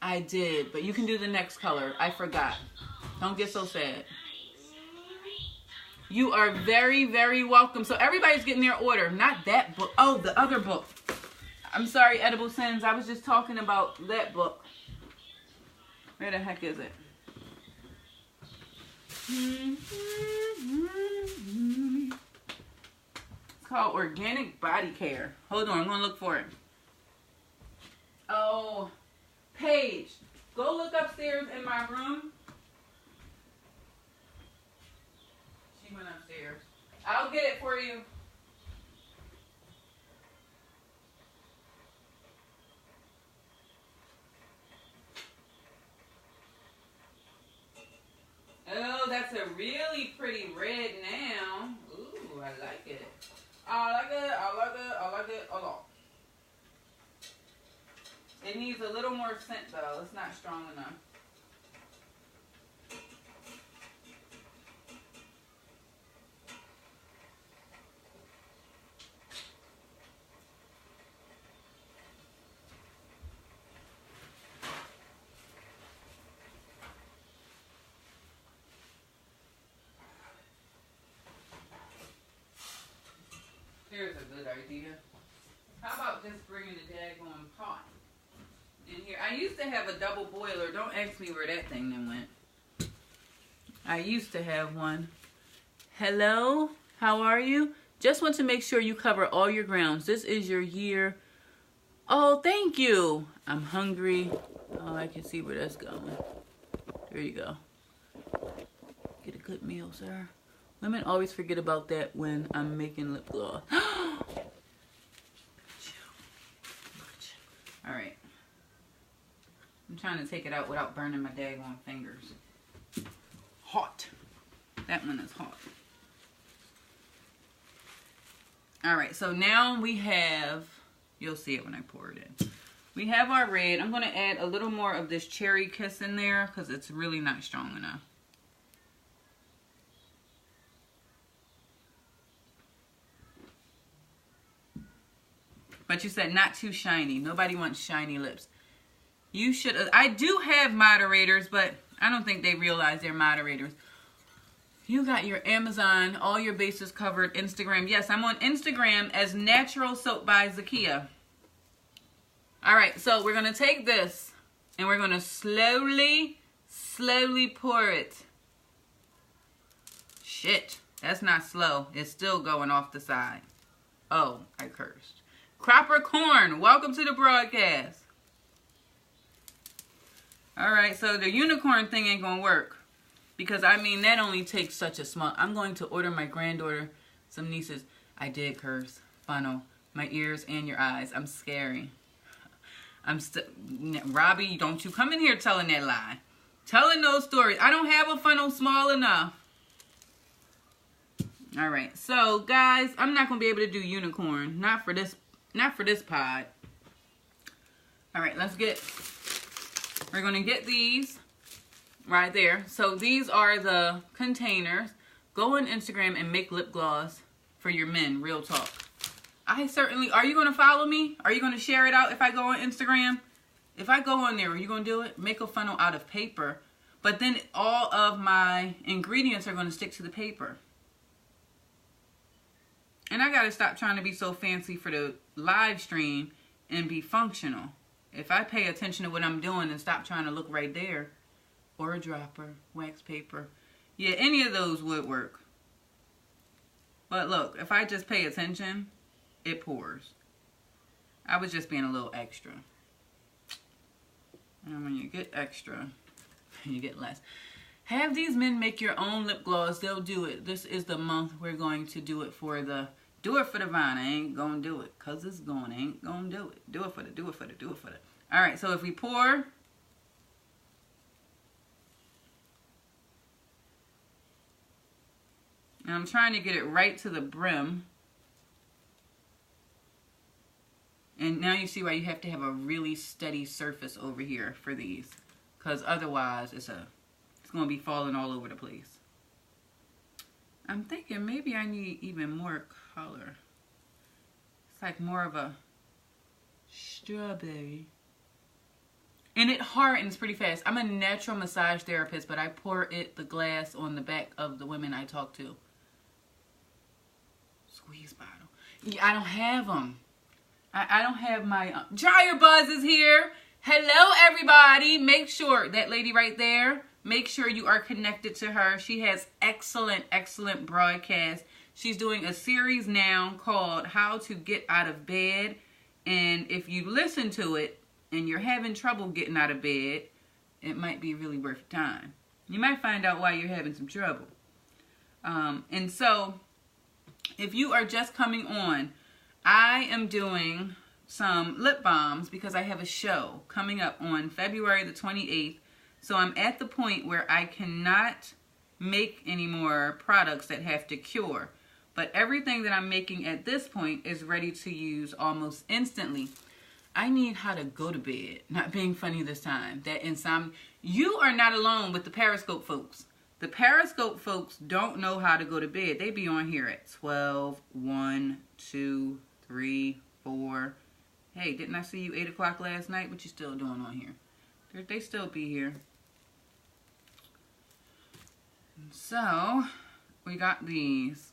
I did, but you can do the next color. I forgot. Don't get so sad. You are very, very welcome. So everybody's getting their order. Not that book. Oh, the other book. I'm sorry, Edible Sins. I was just talking about that book. Where the heck is it? It's called Organic Body Care. Hold on, I'm going to look for it. Oh, Paige, go look upstairs in my room. She went upstairs. I'll get it for you. Oh, that's a really pretty red now. Ooh, I like it. I like it, I like it, I like it a lot. It needs a little more scent though. It's not strong enough. Here's a good idea. How about just bringing the daggone pot in here? I used to have a double boiler. Don't ask me where that thing then went. I used to have one. Hello, how are you? Just want to make sure you cover all your grounds. This is your year. Oh, thank you. I'm hungry. Oh, I can see where that's going. There you go. Get a good meal, sir. Women always forget about that when I'm making lip gloss. Alright. I'm trying to take it out without burning my daggone fingers. Hot. That one is hot. Alright, so now we have, you'll see it when I pour it in. We have our red. I'm going to add a little more of this Cherry Kiss in there because it's really not strong enough. But you said not too shiny. Nobody wants shiny lips. You should. I do have moderators, but I don't think they realize they're moderators. You got your Amazon, all your bases covered, Instagram. Yes, I'm on Instagram as Natural Soap by Zakia. All right, so we're going to take this and we're going to slowly pour it. Shit, that's not slow. It's still going off the side. Oh, I cursed. Cropper Corn, welcome to the broadcast. All right, so the unicorn thing ain't gonna work because I mean that only takes such a small. I'm going to order my granddaughter Some nieces, I did curse, funnel, my ears and your eyes. I'm scary. Robbie, don't you come in here telling that lie. Telling those stories. I don't have a funnel small enough. All right, so guys, I'm not gonna be able to do unicorn. Not for this pod. All right, we're gonna get these right there. So these are the containers. Go on Instagram and make lip gloss for your men, real talk. Are you gonna follow me? Are you gonna share it out if I go on Instagram? If I go on there, are you gonna do it? Make a funnel out of paper. But then all of my ingredients are gonna stick to the paper. And I gotta stop trying to be so fancy for the live stream and be functional. If I pay attention to what I'm doing and stop trying to look right there, or a dropper, wax paper. Yeah, any of those would work. But look, if I just pay attention, it pours. I was just being a little extra. And when you get extra, you get less. Have these men make your own lip gloss. They'll do it. This is the month we're going to do it for the vine. I ain't gonna do it because it's going. I ain't gonna do it. Do it for the. All right, so if we pour. And I'm trying to get it right to the brim. And now you see why you have to have a really steady surface over here for these. Because otherwise it's going to be falling all over the place. I'm thinking maybe I need even more color. It's like more of a strawberry. And it hardens pretty fast. I'm a natural massage therapist, but I pour the glass on the back of the women I talk to. Squeeze bottle. Yeah, I don't have them. I don't have my... Dryer Buzz is here. Hello, everybody. Make sure, that lady right there, make sure you are connected to her. She has excellent, excellent broadcasts. She's doing a series now called How to Get Out of Bed. And if you listen to it and you're having trouble getting out of bed, it might be really worth time. You might find out why you're having some trouble. And so, if you are just coming on, I am doing some lip balms because I have a show coming up on February the 28th. So I'm at the point where I cannot make any more products that have to cure. But everything that I'm making at this point is ready to use almost instantly. I need how to go to bed. Not being funny this time. That insomnia. You are not alone with the Periscope folks. The Periscope folks don't know how to go to bed. They be on here at 12, 1, 2, 3, 4. Hey, didn't I see you 8 o'clock last night? What you still doing on here? They still be here. So, we got these.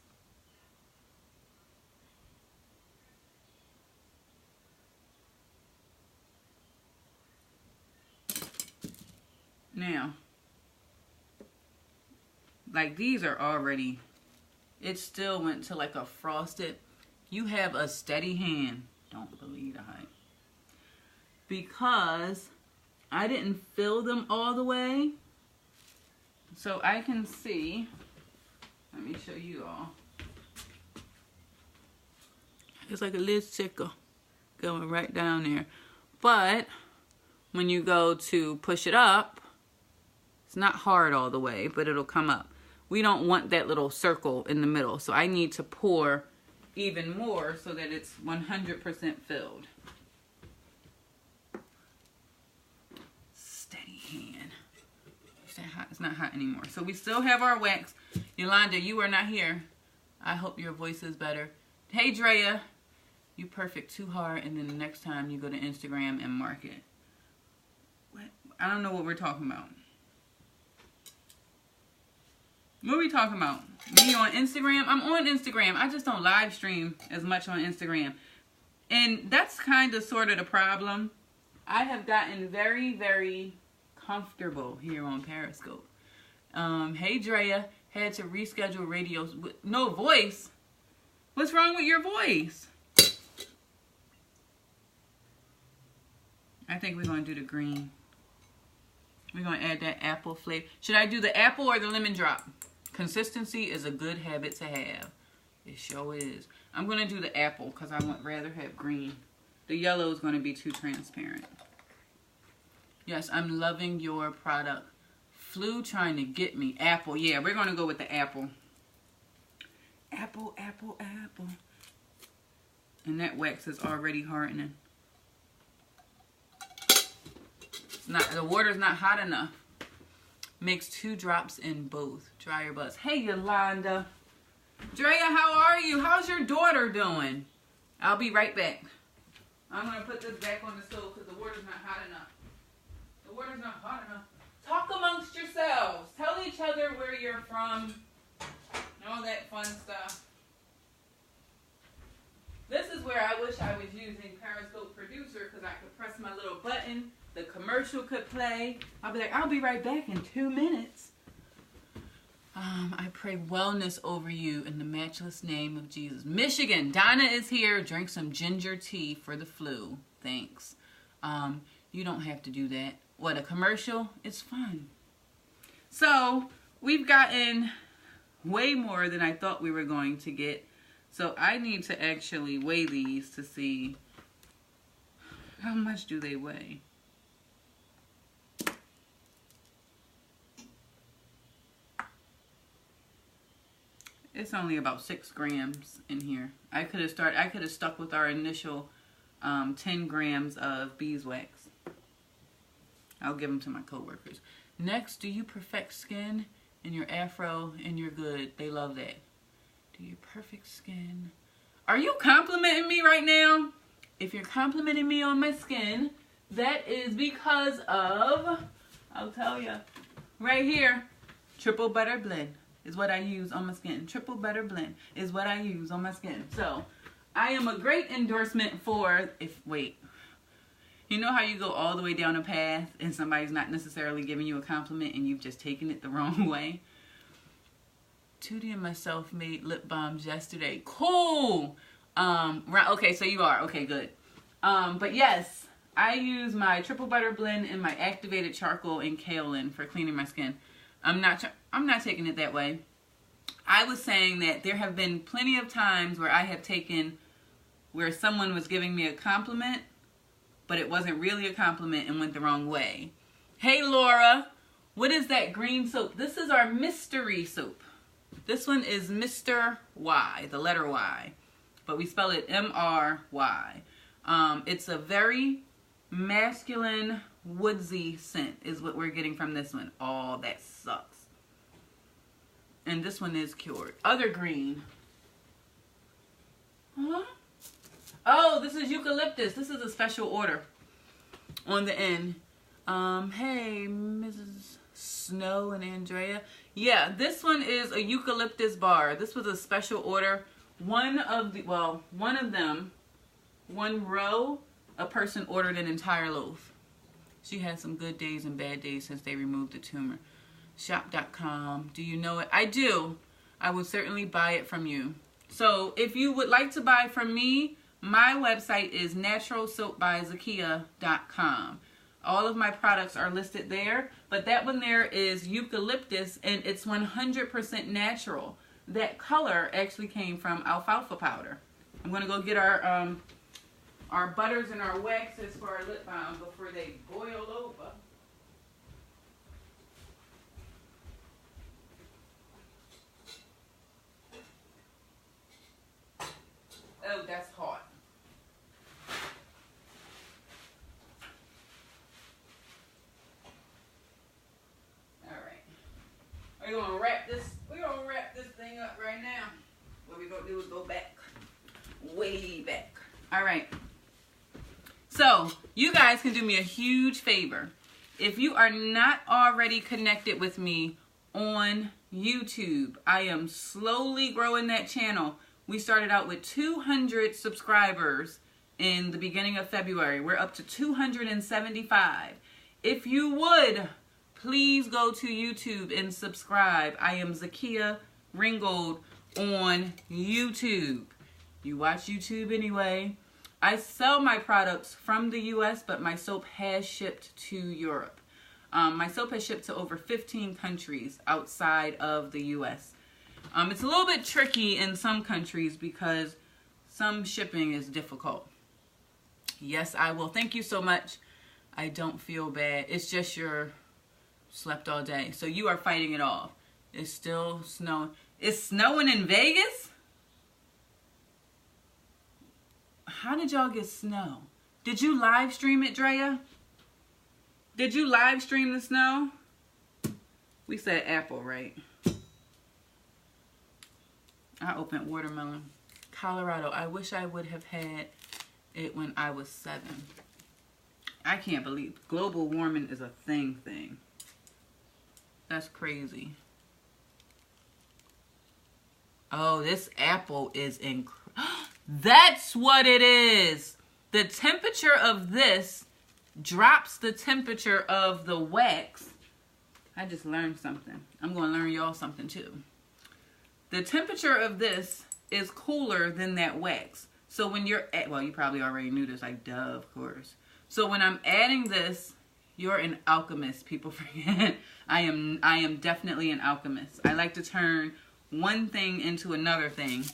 Now, like these are already, it still went to like a frosted. You have a steady hand. Don't believe the hype. Because I didn't fill them all the way. So I can see, let me show you all. It's like a little sticker going right down there. But when you go to push it up, it's not hard all the way, but it'll come up. We don't want that little circle in the middle. So I need to pour even more so that it's 100% filled. Steady hand. Is that hot? It's not hot anymore. So we still have our wax. Yolanda, you are not here. I hope your voice is better. Hey, Drea. You perfect too hard, and then the next time you go to Instagram and mark it. What? I don't know what we're talking about. What are we talking about? Me on Instagram? I'm on Instagram. I just don't live stream as much on Instagram. And that's kind of sort of the problem. I have gotten very, very comfortable here on Periscope. Hey, Drea. Had to reschedule radios. No voice? What's wrong with your voice? I think we're going to do the green. We're going to add that apple flavor. Should I do the apple or the lemon drop? Consistency is a good habit to have. It sure is. I'm going to do the apple because I would rather have green. The yellow is going to be too transparent. Yes, I'm loving your product. Flu trying to get me. Apple. Yeah, we're going to go with the apple. Apple, apple, apple. And that wax is already hardening. It's not, the water's not hot enough. Mix 2 drops in both. Dry your buzz. Hey, Yolanda. Drea, how are you? How's your daughter doing? I'll be right back. I'm going to put this back on the stove because the water's not hot enough. The water's not hot enough. Talk amongst yourselves. Tell each other where you're from. All that fun stuff. This is where I wish I was using Periscope Producer because I could press my little button. The commercial could play. I'll be like, I'll be right back in 2 minutes. I pray wellness over you in the matchless name of Jesus. Michigan, Donna is here. Drink some ginger tea for the flu. Thanks. You don't have to do that. What, a commercial? It's fun. So, we've gotten way more than I thought we were going to get. So, I need to actually weigh these to see how much do they weigh. It's only about 6 grams in here. I could have stuck with our initial 10 grams of beeswax. I'll give them to my coworkers. Next, do you perfect skin in your afro and you're good? They love that. Do you perfect skin? Are you complimenting me right now? If you're complimenting me on my skin, that is because of, I'll tell you, right here, triple butter blend is what I use on my skin. Triple butter blend is what I use on my skin. So, I am a great endorsement for, you know how you go all the way down a path and somebody's not necessarily giving you a compliment and you've just taken it the wrong way? Tootie and myself made lip balms yesterday. Cool! Okay, so you are. Okay, good. But yes, I use my triple butter blend and my activated charcoal and kaolin for cleaning my skin. I'm not taking it that way. I was saying that there have been plenty of times where I have taken, where someone was giving me a compliment, but it wasn't really a compliment and went the wrong way. Hey Laura, what is that green soap? This is our mystery soap. This one is Mr. Y, the letter Y, but we spell it M-R-Y. It's a very masculine, woodsy scent is what we're getting from this one. Oh, that sucks. And this one is cured. Other green. Huh? Oh, this is eucalyptus. This is a special order on the end. Hey, Mrs. Snow and Andrea. Yeah, this one is a eucalyptus bar. This was a special order. One row, a person ordered an entire loaf. She had some good days and bad days since they removed the tumor. Shop.com. Do you know it? I do. I will certainly buy it from you. So if you would like to buy from me, my website is naturalsoapbyzakia.com. All of my products are listed there, but that one there is eucalyptus and it's 100% natural. That color actually came from alfalfa powder. I'm going to go get our butters and our waxes for our lip balm before they boil over. Oh, that's hot. All right. We're gonna wrap this thing up right now. What we're gonna do is go back. Way back. All right. So, you guys can do me a huge favor. If you are not already connected with me on YouTube, I am slowly growing that channel. We started out with 200 subscribers in the beginning of February. We're up to 275. If you would, please go to YouTube and subscribe. I am Zakia Ringgold on YouTube. You watch YouTube anyway. I sell my products from the US, but my soap has shipped to Europe. My soap has shipped to over 15 countries outside of the US. It's a little bit tricky in some countries because some shipping is difficult. Yes, I will. Thank you so much. I don't feel bad. It's just you're slept all day. So you are fighting it off. It's still snowing. It's snowing in Vegas? How did y'all get snow? Did you live stream it, Drea? Did you live stream the snow? We said apple, right? I opened watermelon. Colorado. I wish I would have had it when I was 7. I can't believe global warming is a thing. That's crazy. Oh, this apple is That's what it is. The temperature of this drops the temperature of the wax. I just learned something. I'm going to learn y'all something too. The temperature of this is cooler than that wax. So when you're well, you probably already knew this, like, duh, of course. So when I'm adding this, you're an alchemist. People forget. I am definitely an alchemist. I like to turn one thing into another thing,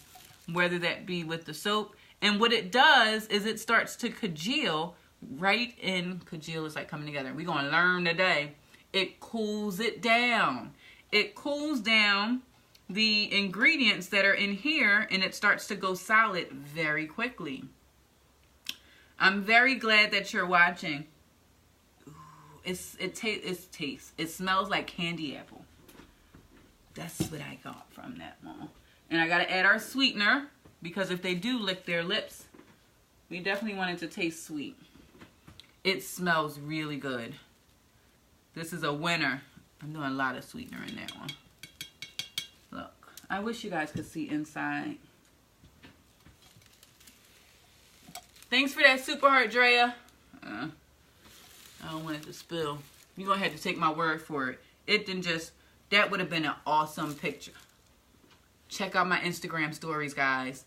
whether that be with the soap. And what it does is it starts to congeal right in. Congeal is like coming together. We're going to learn today. It cools it down. It cools down the ingredients that are in here, and it starts to go solid very quickly. I'm very glad that you're watching. Ooh, it smells like candy apple. That's what I got from that one. And I got to add our sweetener, because if they do lick their lips, we definitely want it to taste sweet. It smells really good. This is a winner. I'm doing a lot of sweetener in that one. Look, I wish you guys could see inside. Thanks for that super heart, Drea. I don't want it to spill. You're going to have to take my word for it. It didn't just, that would have been an awesome picture. Check out my Instagram stories, guys.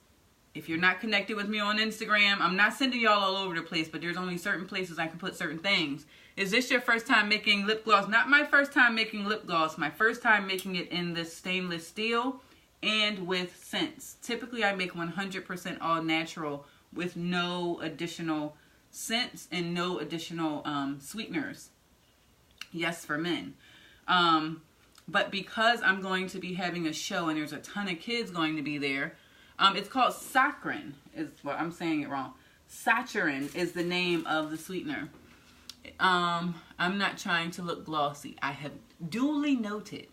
If you're not connected with me on Instagram, I'm not sending y'all all over the place, but there's only certain places I can put certain things. Is this your first time making lip gloss? Not my first time making lip gloss. My first time making it in this stainless steel and with scents. Typically, I make 100% all natural with no additional scents and no additional sweeteners. Yes, for men. But because I'm going to be having a show and there's a ton of kids going to be there, it's called saccharin. Well, I'm saying it wrong. Saccharin is the name of the sweetener. I'm not trying to look glossy. I have duly noted.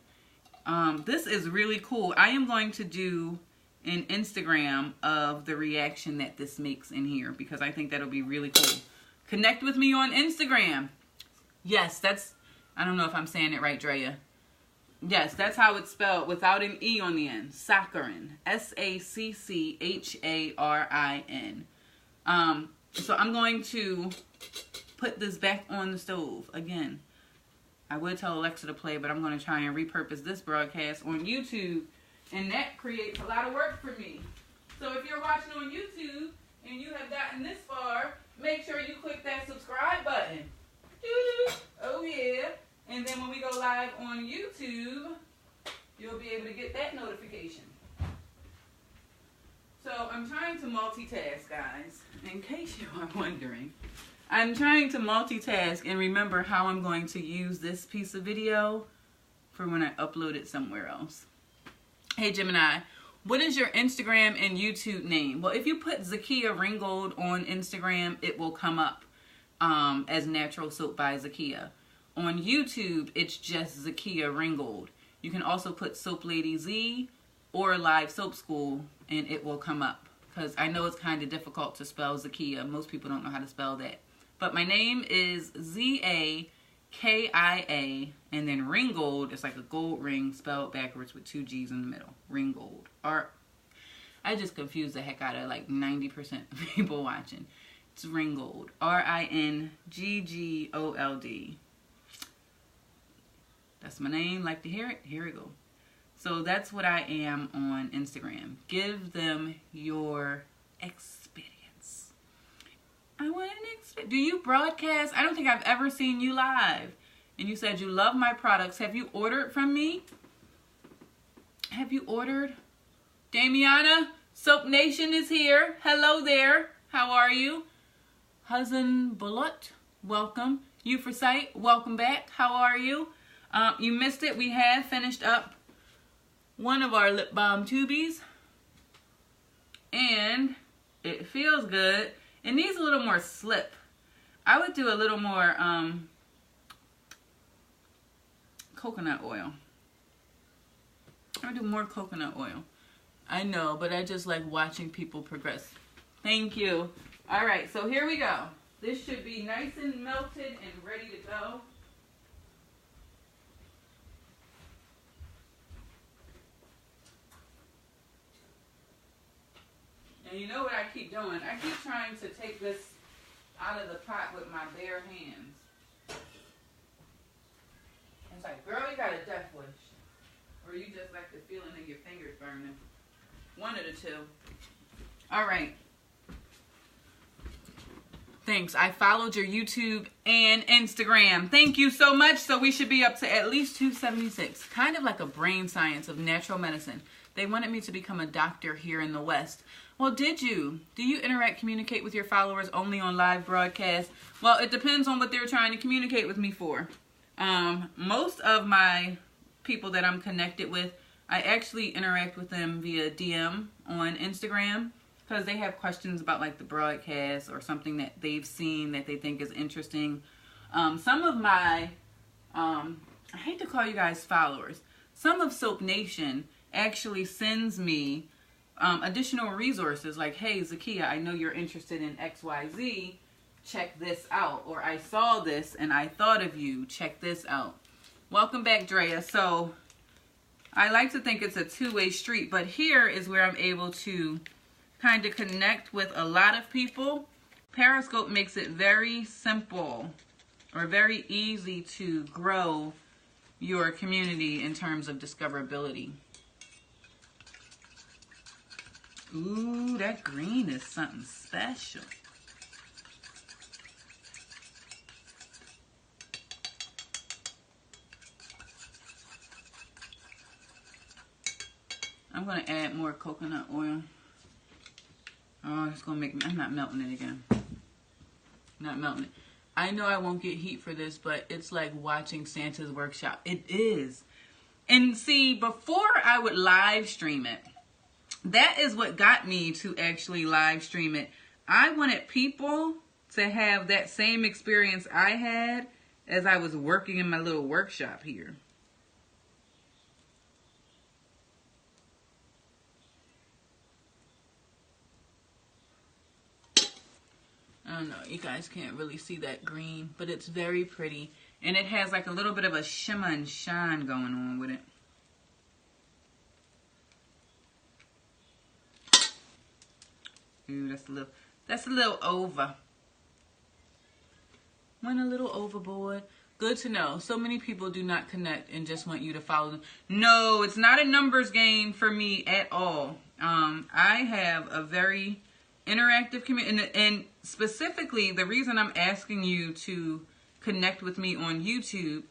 This is really cool. I am going to do an Instagram of the reaction that this makes in here, because I think that'll be really cool. Connect with me on Instagram. Yes, that's, I don't know if I'm saying it right, Drea. Yes, that's how it's spelled, without an E on the end. Saccharin. S-A-C-C-H-A-R-I-N. So I'm going to put this back on the stove again. I would tell Alexa to play, but I'm going to try and repurpose this broadcast on YouTube, and that creates a lot of work for me. So if you're watching on YouTube and you have gotten this far, make sure you click that subscribe button. Oh yeah. And then when we go live on YouTube, you'll be able to get that notification. So I'm trying to multitask, guys, in case you are wondering. I'm trying to multitask and remember how I'm going to use this piece of video for when I upload it somewhere else. Hey Gemini, what is your Instagram and YouTube name? Well, if you put Zakia Ringgold on Instagram, it will come up as Natural Soap by Zakia. On YouTube, it's just Zakia Ringgold. You can also put soapladyz or Live Soap School, and it will come up. Because I know it's kind of difficult to spell Zakia. Most people don't know how to spell that. But my name is Z-A-K-I-A, and then Ringgold is like a gold ring spelled backwards with 2 G's in the middle. Ringgold. I just confuse the heck out of like 90% of people watching. It's Ringgold. R-I-N-G-G-O-L-D. That's my name. Like to hear it? Here we go. So that's what I am on Instagram. Give them your experience. I want an experience. Do you broadcast? I don't think I've ever seen you live. And you said you love my products. Have you ordered from me? Have you ordered? Damiana, Soap Nation is here. Hello there. How are you? Cousin Bullet, welcome. You for Sight, welcome back. How are you? You missed it. We have finished up one of our lip balm tubies. And it feels good. It needs a little more slip. I would do a little more coconut oil. I would do more coconut oil. I know, but I just like watching people progress. Thank you. All right, so here we go. This should be nice and melted and ready to go. And you know what I keep doing? I keep trying to take this out of the pot with my bare hands. It's like, girl, you got a death wish. Or you just like the feeling of your fingers burning. One of the two. All right. Thanks. I followed your YouTube and Instagram. Thank you so much. So we should be up to at least 276. Kind of like a brain science of natural medicine. They wanted me to become a doctor here in the West. Well, did you? Do you interact, communicate with your followers only on live broadcasts? Well, it depends on what they're trying to communicate with me for. Most of my people that I'm connected with, I actually interact with them via DM on Instagram because they have questions about like the broadcast or something that they've seen that they think is interesting. Some of my, I hate to call you guys followers, some of Soap Nation actually sends me additional resources like, hey, Zakia, I know you're interested in XYZ. Check this out. Or I saw this and I thought of you. Check this out. Welcome back, Drea. So I like to think it's a two-way street, but here is where I'm able to kind of connect with a lot of people. Periscope makes it very simple or very easy to grow your community in terms of discoverability. Ooh, that green is something special. I'm going to add more coconut oil. Oh, it's going to make me... I'm not melting it again. Not melting it. I know I won't get heat for this, but it's like watching Santa's workshop. It is. And see, before I would live stream it, that is what got me to actually live stream it. I wanted people to have that same experience I had as I was working in my little workshop here. I don't know, you guys can't really see that green, but it's very pretty. And it has like a little bit of a shimmer and shine going on with it. Ooh, that's a little over. Went a little overboard. Good to know. So many people do not connect and just want you to follow them. No, it's not a numbers game for me at all. I have a very interactive community, and specifically the reason I'm asking you to connect with me on YouTube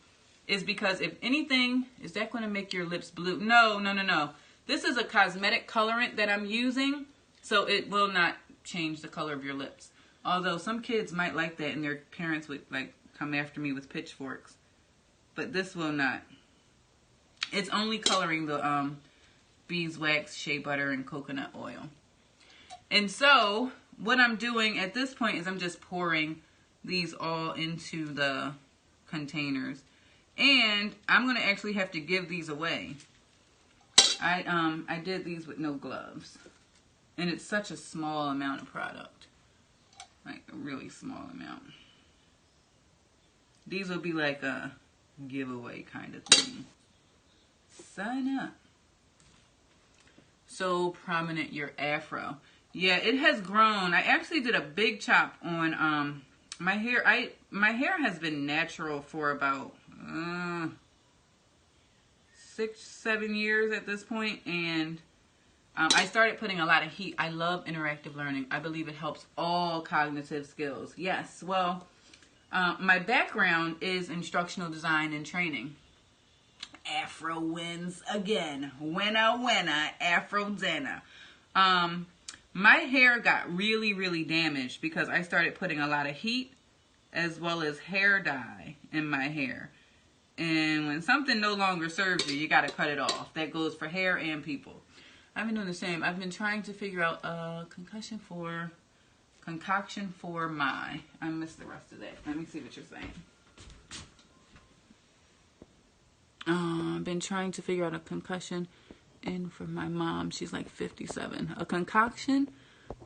is because if anything, is that going to make your lips blue? No. This is a cosmetic colorant that I'm using, so it will not change the color of your lips. Although some kids might like that and their parents would like come after me with pitchforks. But this will not. It's only coloring the beeswax, shea butter, and coconut oil. And so what I'm doing at this point is I'm just pouring these all into the containers. And I'm going to actually have to give these away. I did these with no gloves. And it's such a small amount of product. Like a really small amount. These will be like a giveaway kind of thing. Sign up. So prominent your afro. Yeah, it has grown. I actually did a big chop on my hair. My hair has been natural for about 6-7 years at this point, and I started putting a lot of heat. I love interactive learning. I believe it helps all cognitive skills. Yes, well, my background is instructional design and training. Afro wins again. Winner, winner, Afro dinner. My hair got really, really damaged because I started putting a lot of heat as well as hair dye in my hair. And when something no longer serves you, you got to cut it off. That goes for hair and people. I've been doing the same. I've been trying to figure out a concoction for my. I missed the rest of that. Let me see what you're saying. I've been trying to figure out a concussion and for my mom. She's like 57. A concoction.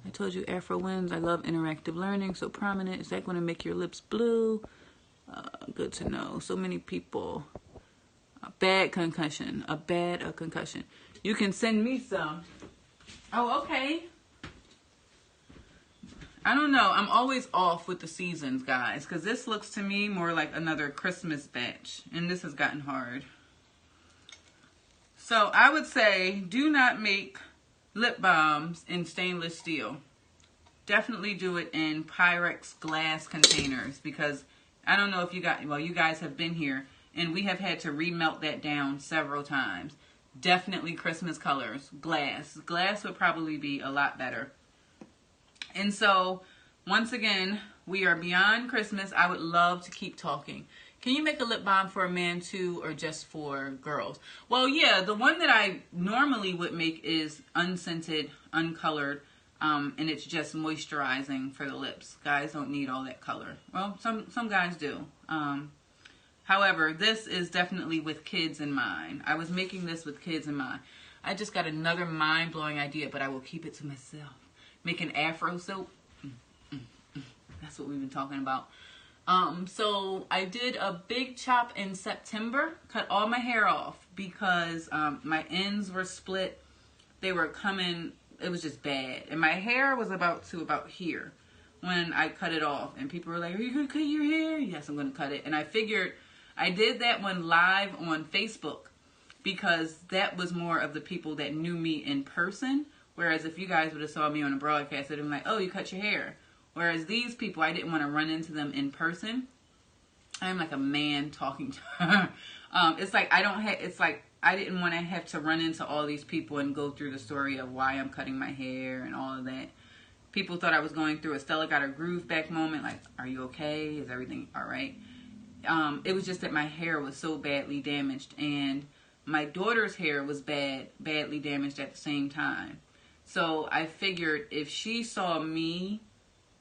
I told you Afro wins. I love interactive learning. So prominent. Is that going to make your lips blue? Good to know. So many people. A bad concussion. A concussion. You can send me some. Oh, okay. I don't know. I'm always off with the seasons, guys, because this looks to me more like another Christmas batch, and this has gotten hard. So I would say do not make lip balms in stainless steel. Definitely do it in Pyrex glass containers, because I don't know if you guys have been here, and we have had to remelt that down several times. Definitely Christmas colors. Glass. Glass would probably be a lot better. And so, once again, we are beyond Christmas. I would love to keep talking. Can you make a lip balm for a man too, or just for girls? Well, yeah, the one that I normally would make is unscented, uncolored, and it's just moisturizing for the lips. Guys don't need all that color. Well, some guys do. However, this is definitely with kids in mind. I was making this with kids in mind. I just got another mind-blowing idea, but I will keep it to myself. Make an Afro soap. That's what we've been talking about. So I did a big chop in September. Cut all my hair off because my ends were split. They were coming. It was just bad. And my hair was about here when I cut it off. And people were like, are you going to cut your hair? Yes, I'm going to cut it. And I figured I did that one live on Facebook because that was more of the people that knew me in person. Whereas if you guys would have saw me on a broadcast, they'd have been like, oh, you cut your hair. Whereas these people, I didn't want to run into them in person. I'm like a man talking to her. It's like I didn't want to have to run into all these people and go through the story of why I'm cutting my hair and all of that. People thought I was going through a Stella got her groove back moment. Like, are you okay? Is everything all right? It was just that my hair was so badly damaged. And my daughter's hair was badly damaged at the same time. So I figured if she saw me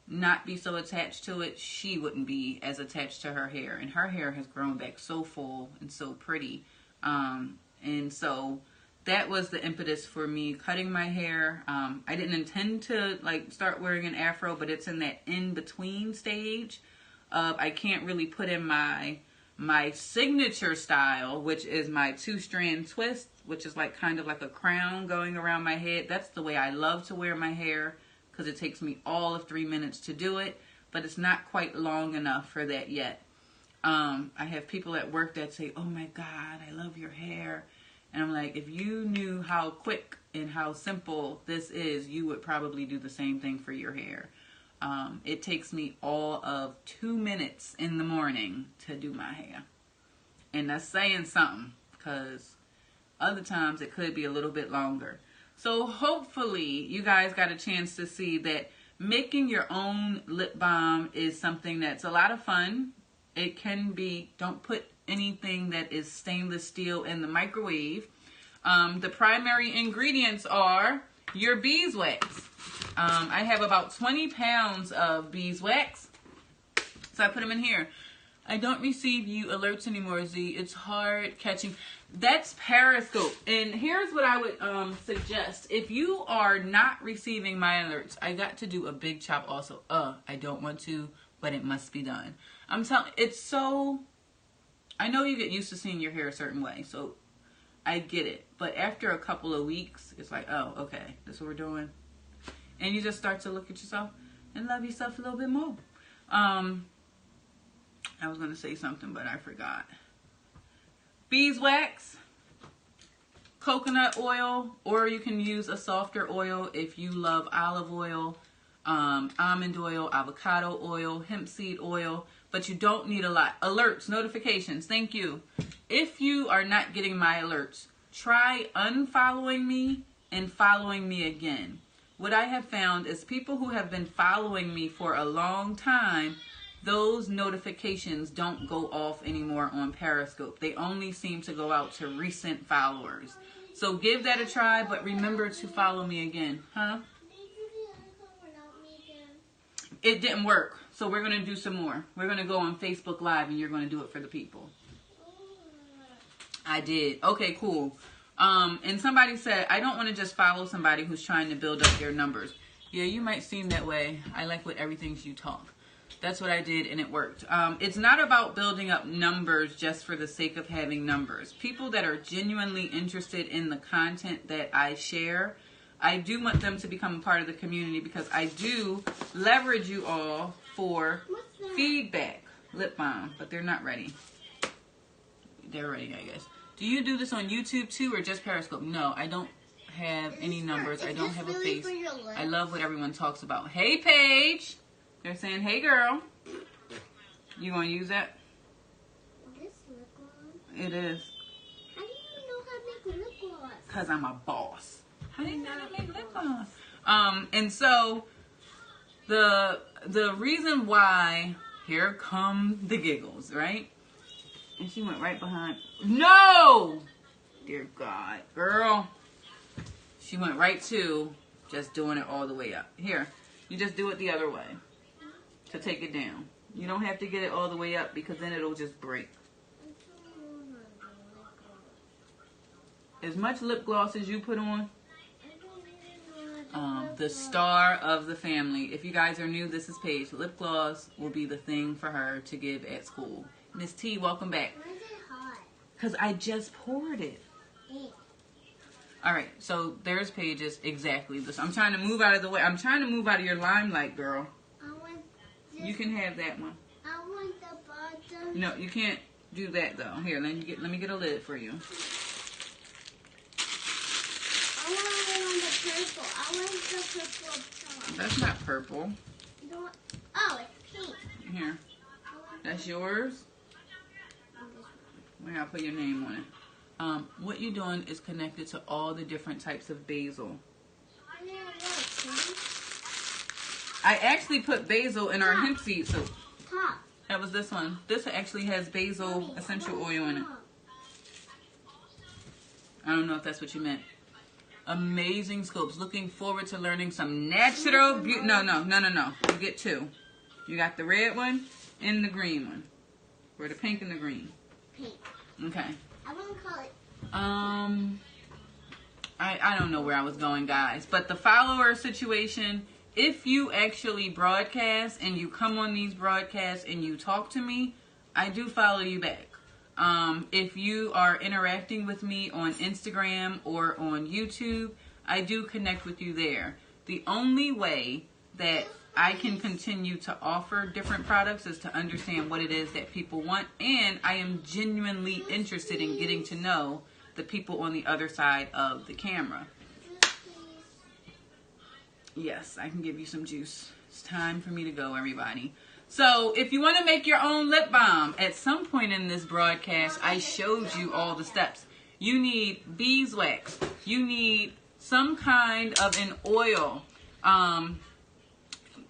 not be so attached to it, she wouldn't be as attached to her hair. And her hair has grown back so full and so pretty. And so that was the impetus for me cutting my hair. I didn't intend to start wearing an afro, but it's in that in-between stage of I can't really put in my signature style, which is my 2-strand twist, which is kind of like a crown going around my head. That's the way I love to wear my hair because it takes me all of 3 minutes to do it, but it's not quite long enough for that yet. I have people at work that say, oh my God, I love your hair. And I'm like, if you knew how quick and how simple this is, you would probably do the same thing for your hair. It takes me all of 2 minutes in the morning to do my hair. And that's saying something because other times it could be a little bit longer. So hopefully you guys got a chance to see that making your own lip balm is something that's a lot of fun. It can be, don't put anything that is stainless steel in the microwave. The primary ingredients are your beeswax. I have about 20 pounds of beeswax. So I put them in here. I don't receive you alerts anymore, Z. It's hard catching. That's Periscope. And here's what I would suggest. If you are not receiving my alerts, I got to do a big chop also. I don't want to, but it must be done. I'm telling, it's so, I know you get used to seeing your hair a certain way, so I get it. But after a couple of weeks, it's like, oh, okay, that's what we're doing. And you just start to look at yourself and love yourself a little bit more. I was going to say something, but I forgot. Beeswax, coconut oil, or you can use a softer oil if you love olive oil, almond oil, avocado oil, hemp seed oil, but you don't need a lot. Alerts, notifications, thank you. if you are not getting my alerts, try unfollowing me and following me again. What I have found is people who have been following me for a long time, those notifications don't go off anymore on Periscope. They only seem to go out to recent followers. So give that a try, but remember to follow me again. Huh? It didn't work. So we're going to do some more. We're going to go on Facebook Live and you're going to do it for the people. I did. Okay, cool. And somebody said, I don't want to just follow somebody who's trying to build up their numbers. Yeah, you might seem that way. I like what everything you talk. That's what I did, and it worked. It's not about building up numbers just for the sake of having numbers. People that are genuinely interested in the content that I share, I do want them to become a part of the community because I do leverage you all for feedback. Lip balm, but they're not ready. They're ready, I guess. Do you do this on YouTube too or just Periscope? No, I don't have any numbers. I don't have a face. I love what everyone talks about. Hey, Paige. They're saying, hey, girl. You going to use that? This lip gloss? It is. How do you know how to make lip gloss? Because I'm a boss. How do you know how to make lip gloss? And so the reason why, here come the giggles, right? And she went right behind. No! Dear God. Girl. She went right to just doing it all the way up. Here. You just do it the other way. To take it down. You don't have to get it all the way up because then it'll just break. As much lip gloss as you put on. The star of the family. If you guys are new, this is Paige. Lip gloss will be the thing for her to give at school. Miss T, welcome back. Why is it hot? Because I just poured it. Alright, so there's Paige's. Exactly. I'm trying to move out of the way. I'm trying to move out of your limelight, girl. You can have that one. I want the bottom. No, you can't do that though. Here, let me get a lid for you. I want it on the purple. I want the purple top. That's not purple. Oh, it's pink. Here. That's yours? Where I'll put your name on it. What you're doing is connected to all the different types of basil. I actually put basil in our hemp seed soap. That was this one. This actually has basil essential oil in it. I don't know if that's what you meant. Amazing scopes. Looking forward to learning some natural beauty. No. You get two. You got the red one and the green one. Or the pink and the green. Pink. Okay. I want to call it. I don't know where I was going, guys. But the follower situation, if you actually broadcast and you come on these broadcasts and you talk to me, I do follow you back. If you are interacting with me on Instagram or on YouTube, I do connect with you there. The only way that I can continue to offer different products is to understand what it is that people want, and I am genuinely interested in getting to know the people on the other side of the camera. Yes, I can give you some juice. It's time for me to go, everybody. So if you want to make your own lip balm, at some point in this broadcast, I showed you all the steps. You need beeswax. You need some kind of an oil,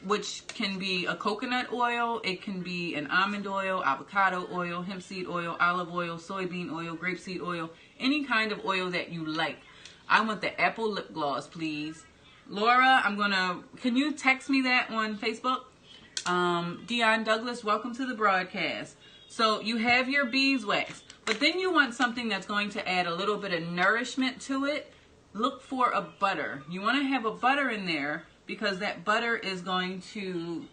which can be a coconut oil. It can be an almond oil, avocado oil, hemp seed oil, olive oil, soybean oil, grapeseed oil, any kind of oil that you like. I want the apple lip gloss, please. Laura, can you text me that on Facebook? Dion Douglas, welcome to the broadcast. So you have your beeswax, but then you want something that's going to add a little bit of nourishment to it. Look for a butter. You want to have a butter in there because that butter is going to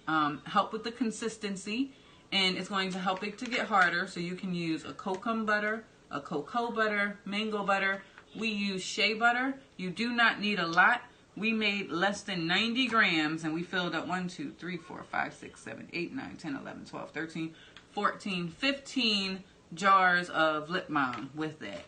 help with the consistency, and it's going to help it to get harder. So you can use a cocoa butter, a cocoa butter, mango butter. We use shea butter. You do not need a lot. We made less than 90 grams, and we filled up 1, 2, 3, 4, 5, 6, 7, 8, 9, 10, 11, 12, 13, 14, 15 jars of lip balm with that.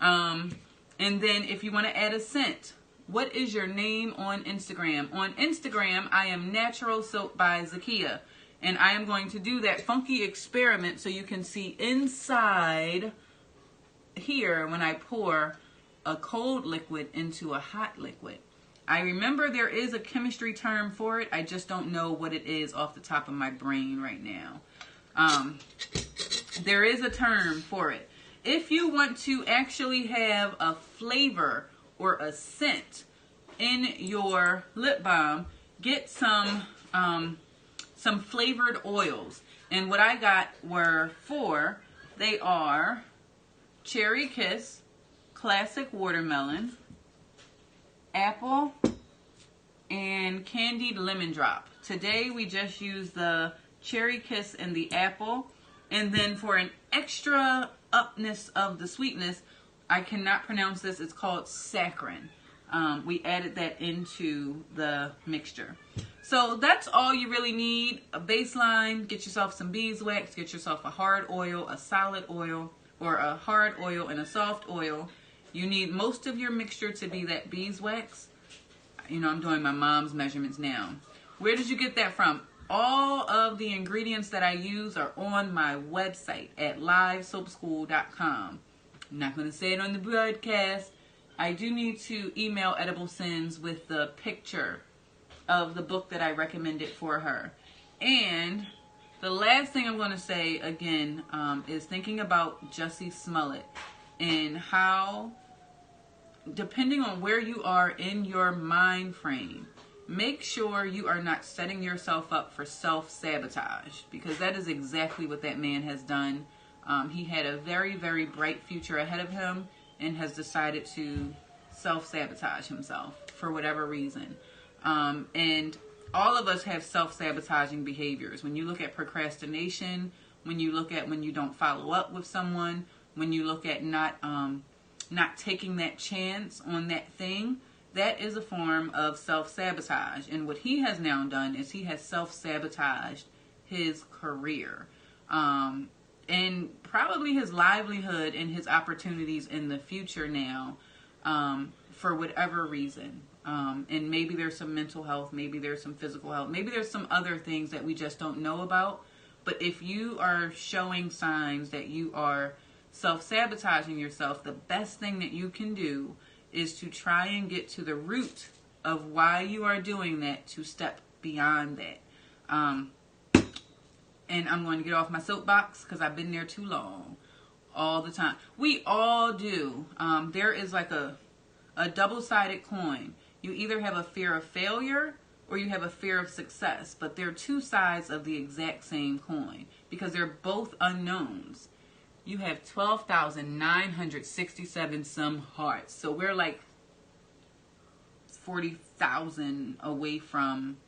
And then if you want to add a scent, what is your name on Instagram? On Instagram, I am Natural Soap by Zakia. And I am going to do that funky experiment so you can see inside here when I pour a cold liquid into a hot liquid. I remember there is a chemistry term for it. I just don't know what it is off the top of my brain right now. There is a term for it. If you want to actually have a flavor or a scent in your lip balm, get some flavored oils. And what I got were 4. They are Cherry Kiss, Classic Watermelon, Apple, and Candied Lemon Drop. Today we just used the Cherry Kiss and the Apple. And then for an extra upness of the sweetness, I cannot pronounce this, it's called saccharin. We added that into the mixture. So that's all you really need. A baseline, get yourself some beeswax, get yourself a hard oil, a solid oil, or a hard oil and a soft oil. You need most of your mixture to be that beeswax. You know, I'm doing my mom's measurements now. Where did you get that from? All of the ingredients that I use are on my website at livesoapschool.com. I'm not going to say it on the broadcast. I do need to email Edible Sins with the picture of the book that I recommended for her. And the last thing I'm going to say again is thinking about Jussie Smollett and how, depending on where you are in your mind frame, make sure you are not setting yourself up for self-sabotage, because that is exactly what that man has done. He had a very, very bright future ahead of him and has decided to self-sabotage himself for whatever reason. And all of us have self-sabotaging behaviors. When you look at procrastination, when you look at when you don't follow up with someone, when you look at not taking that chance on that thing, that is a form of self-sabotage. And what he has now done is he has self-sabotaged his career. And probably his livelihood and his opportunities in the future now, for whatever reason. And maybe there's some mental health, maybe there's some physical health, maybe there's some other things that we just don't know about. But if you are showing signs that you are self-sabotaging yourself, the best thing that you can do is to try and get to the root of why you are doing that, to step beyond that. And I'm going to get off my soapbox because I've been there too long. All the time. We all do. There is like a double-sided coin. You either have a fear of failure or you have a fear of success. But they're two sides of the exact same coin because they're both unknowns. You have 12,967 some hearts. So we're like 40,000 away from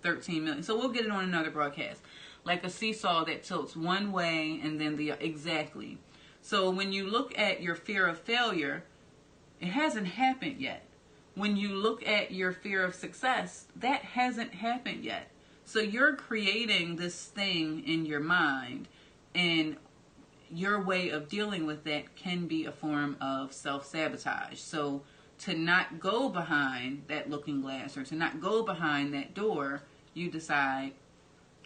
13 million. So we'll get it on another broadcast. Like a seesaw that tilts one way and then the exactly. So when you look at your fear of failure, it hasn't happened yet. When you look at your fear of success, that hasn't happened yet. So you're creating this thing in your mind, and your way of dealing with that can be a form of self-sabotage. So to not go behind that looking glass or to not go behind that door, you decide,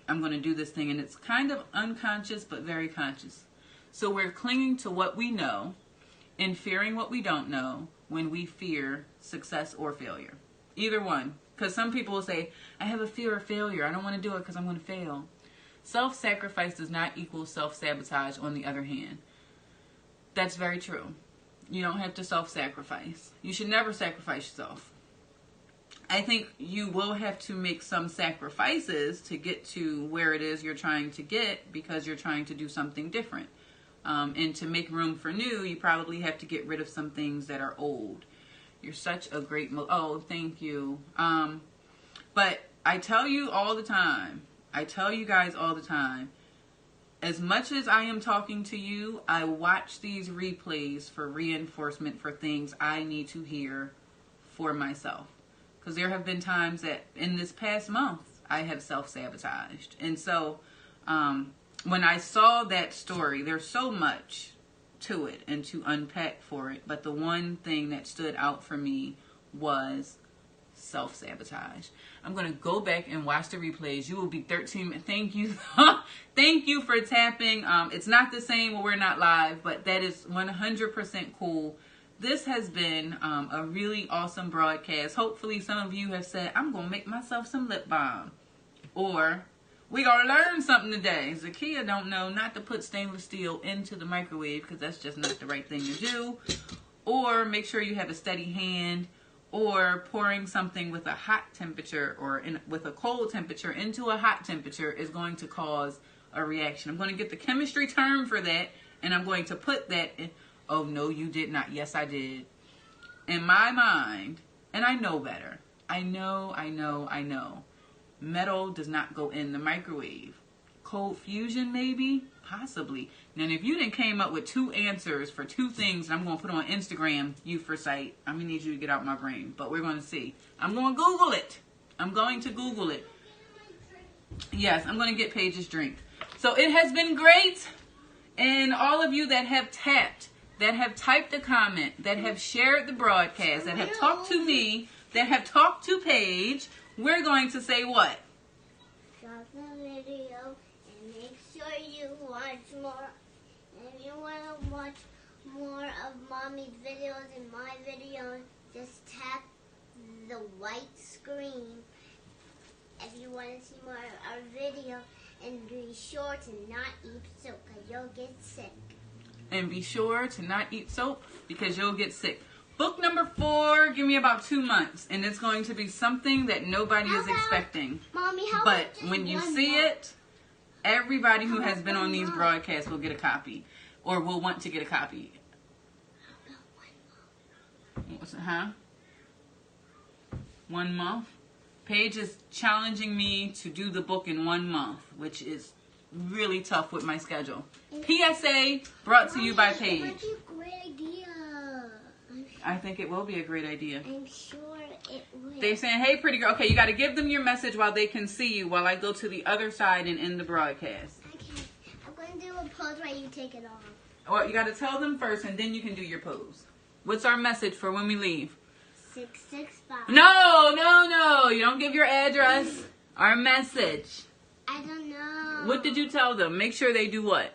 I'm going to do this thing. And it's kind of unconscious, but very conscious. So we're clinging to what we know and fearing what we don't know when we fear success or failure. Either one. Because some people will say, I have a fear of failure. I don't want to do it because I'm going to fail. Self-sacrifice does not equal self-sabotage, on the other hand. That's very true. You don't have to self-sacrifice. You should never sacrifice yourself. I think you will have to make some sacrifices to get to where it is you're trying to get, because you're trying to do something different. And to make room for new, you probably have to get rid of some things that are old. You're such a great oh, thank you. But I tell you all the time, I tell you guys all the time, as much as I am talking to you, I watch these replays for reinforcement for things I need to hear for myself. Because there have been times that in this past month, I have self-sabotaged. And so when I saw that story, there's so much to it and to unpack for it. But the one thing that stood out for me was self-sabotage. I'm going to go back and watch the replays. You will be 13. Thank you. Thank you for tapping. It's not the same when we're not live, but that is 100% cool. This has been a really awesome broadcast. Hopefully some of you have said, I'm going to make myself some lip balm. Or, we going to learn something today. Zakia don't know not to put stainless steel into the microwave because that's just not the right thing to do. Or make sure you have a steady hand. Or pouring something with a hot temperature or with a cold temperature into a hot temperature is going to cause a reaction. I'm going to get the chemistry term for that, and I'm going to put that in. Oh, no, you did not. Yes, I did. In my mind, and I know better. I know. Metal does not go in the microwave. Cold fusion, maybe? Possibly. Now, if you didn't came up with 2 answers for 2 things I'm going to put on Instagram, you for sight, I'm going to need you to get out my brain. But we're going to see. I'm going to Google it. Yes, I'm going to get Paige's drink. So it has been great. And all of you that have tapped, that have typed a comment, that have shared the broadcast, that have talked to me, that have talked to Paige, we're going to say what? Drop the video and make sure you watch more. If you want to watch more of Mommy's videos and my videos, just tap the white screen. If you want to see more of our video, and be sure to not eat soap because you'll get sick. And be sure to not eat soap because you'll get sick. Book number 4, give me about 2 months, and it's going to be something that nobody is expecting. Mommy, how but when you see it, everybody who has been on these broadcasts will get a copy, or will want to get a copy. What's it, huh? 1 month? Paige is challenging me to do the book in 1 month, which is really tough with my schedule. PSA brought to you by Paige. That's a great idea. I think it will be a great idea. I'm sure it will. They're saying, hey, pretty girl. Okay, you got to give them your message while they can see you while I go to the other side and end the broadcast. Okay. I'm going to do a pose while you take it off. Well, you got to tell them first, and then you can do your pose. What's our message for when we leave? 665. No. You don't give your address. Our message. I don't know. What did you tell them? Make sure they do what?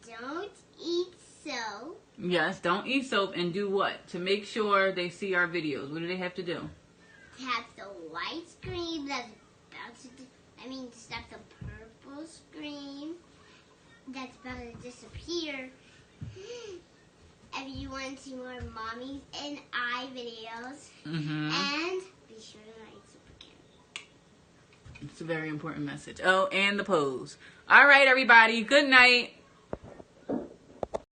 Don't eat soap. Yes, don't eat soap, and do what? To make sure they see our videos. What do they have to do? Tap the white screen that's about to, tap the purple screen that's about to disappear. If you want to see more Mommy and I videos. And be sure to not eat soap again. It's a very important message. Oh, and the pose. All right, everybody. Good night.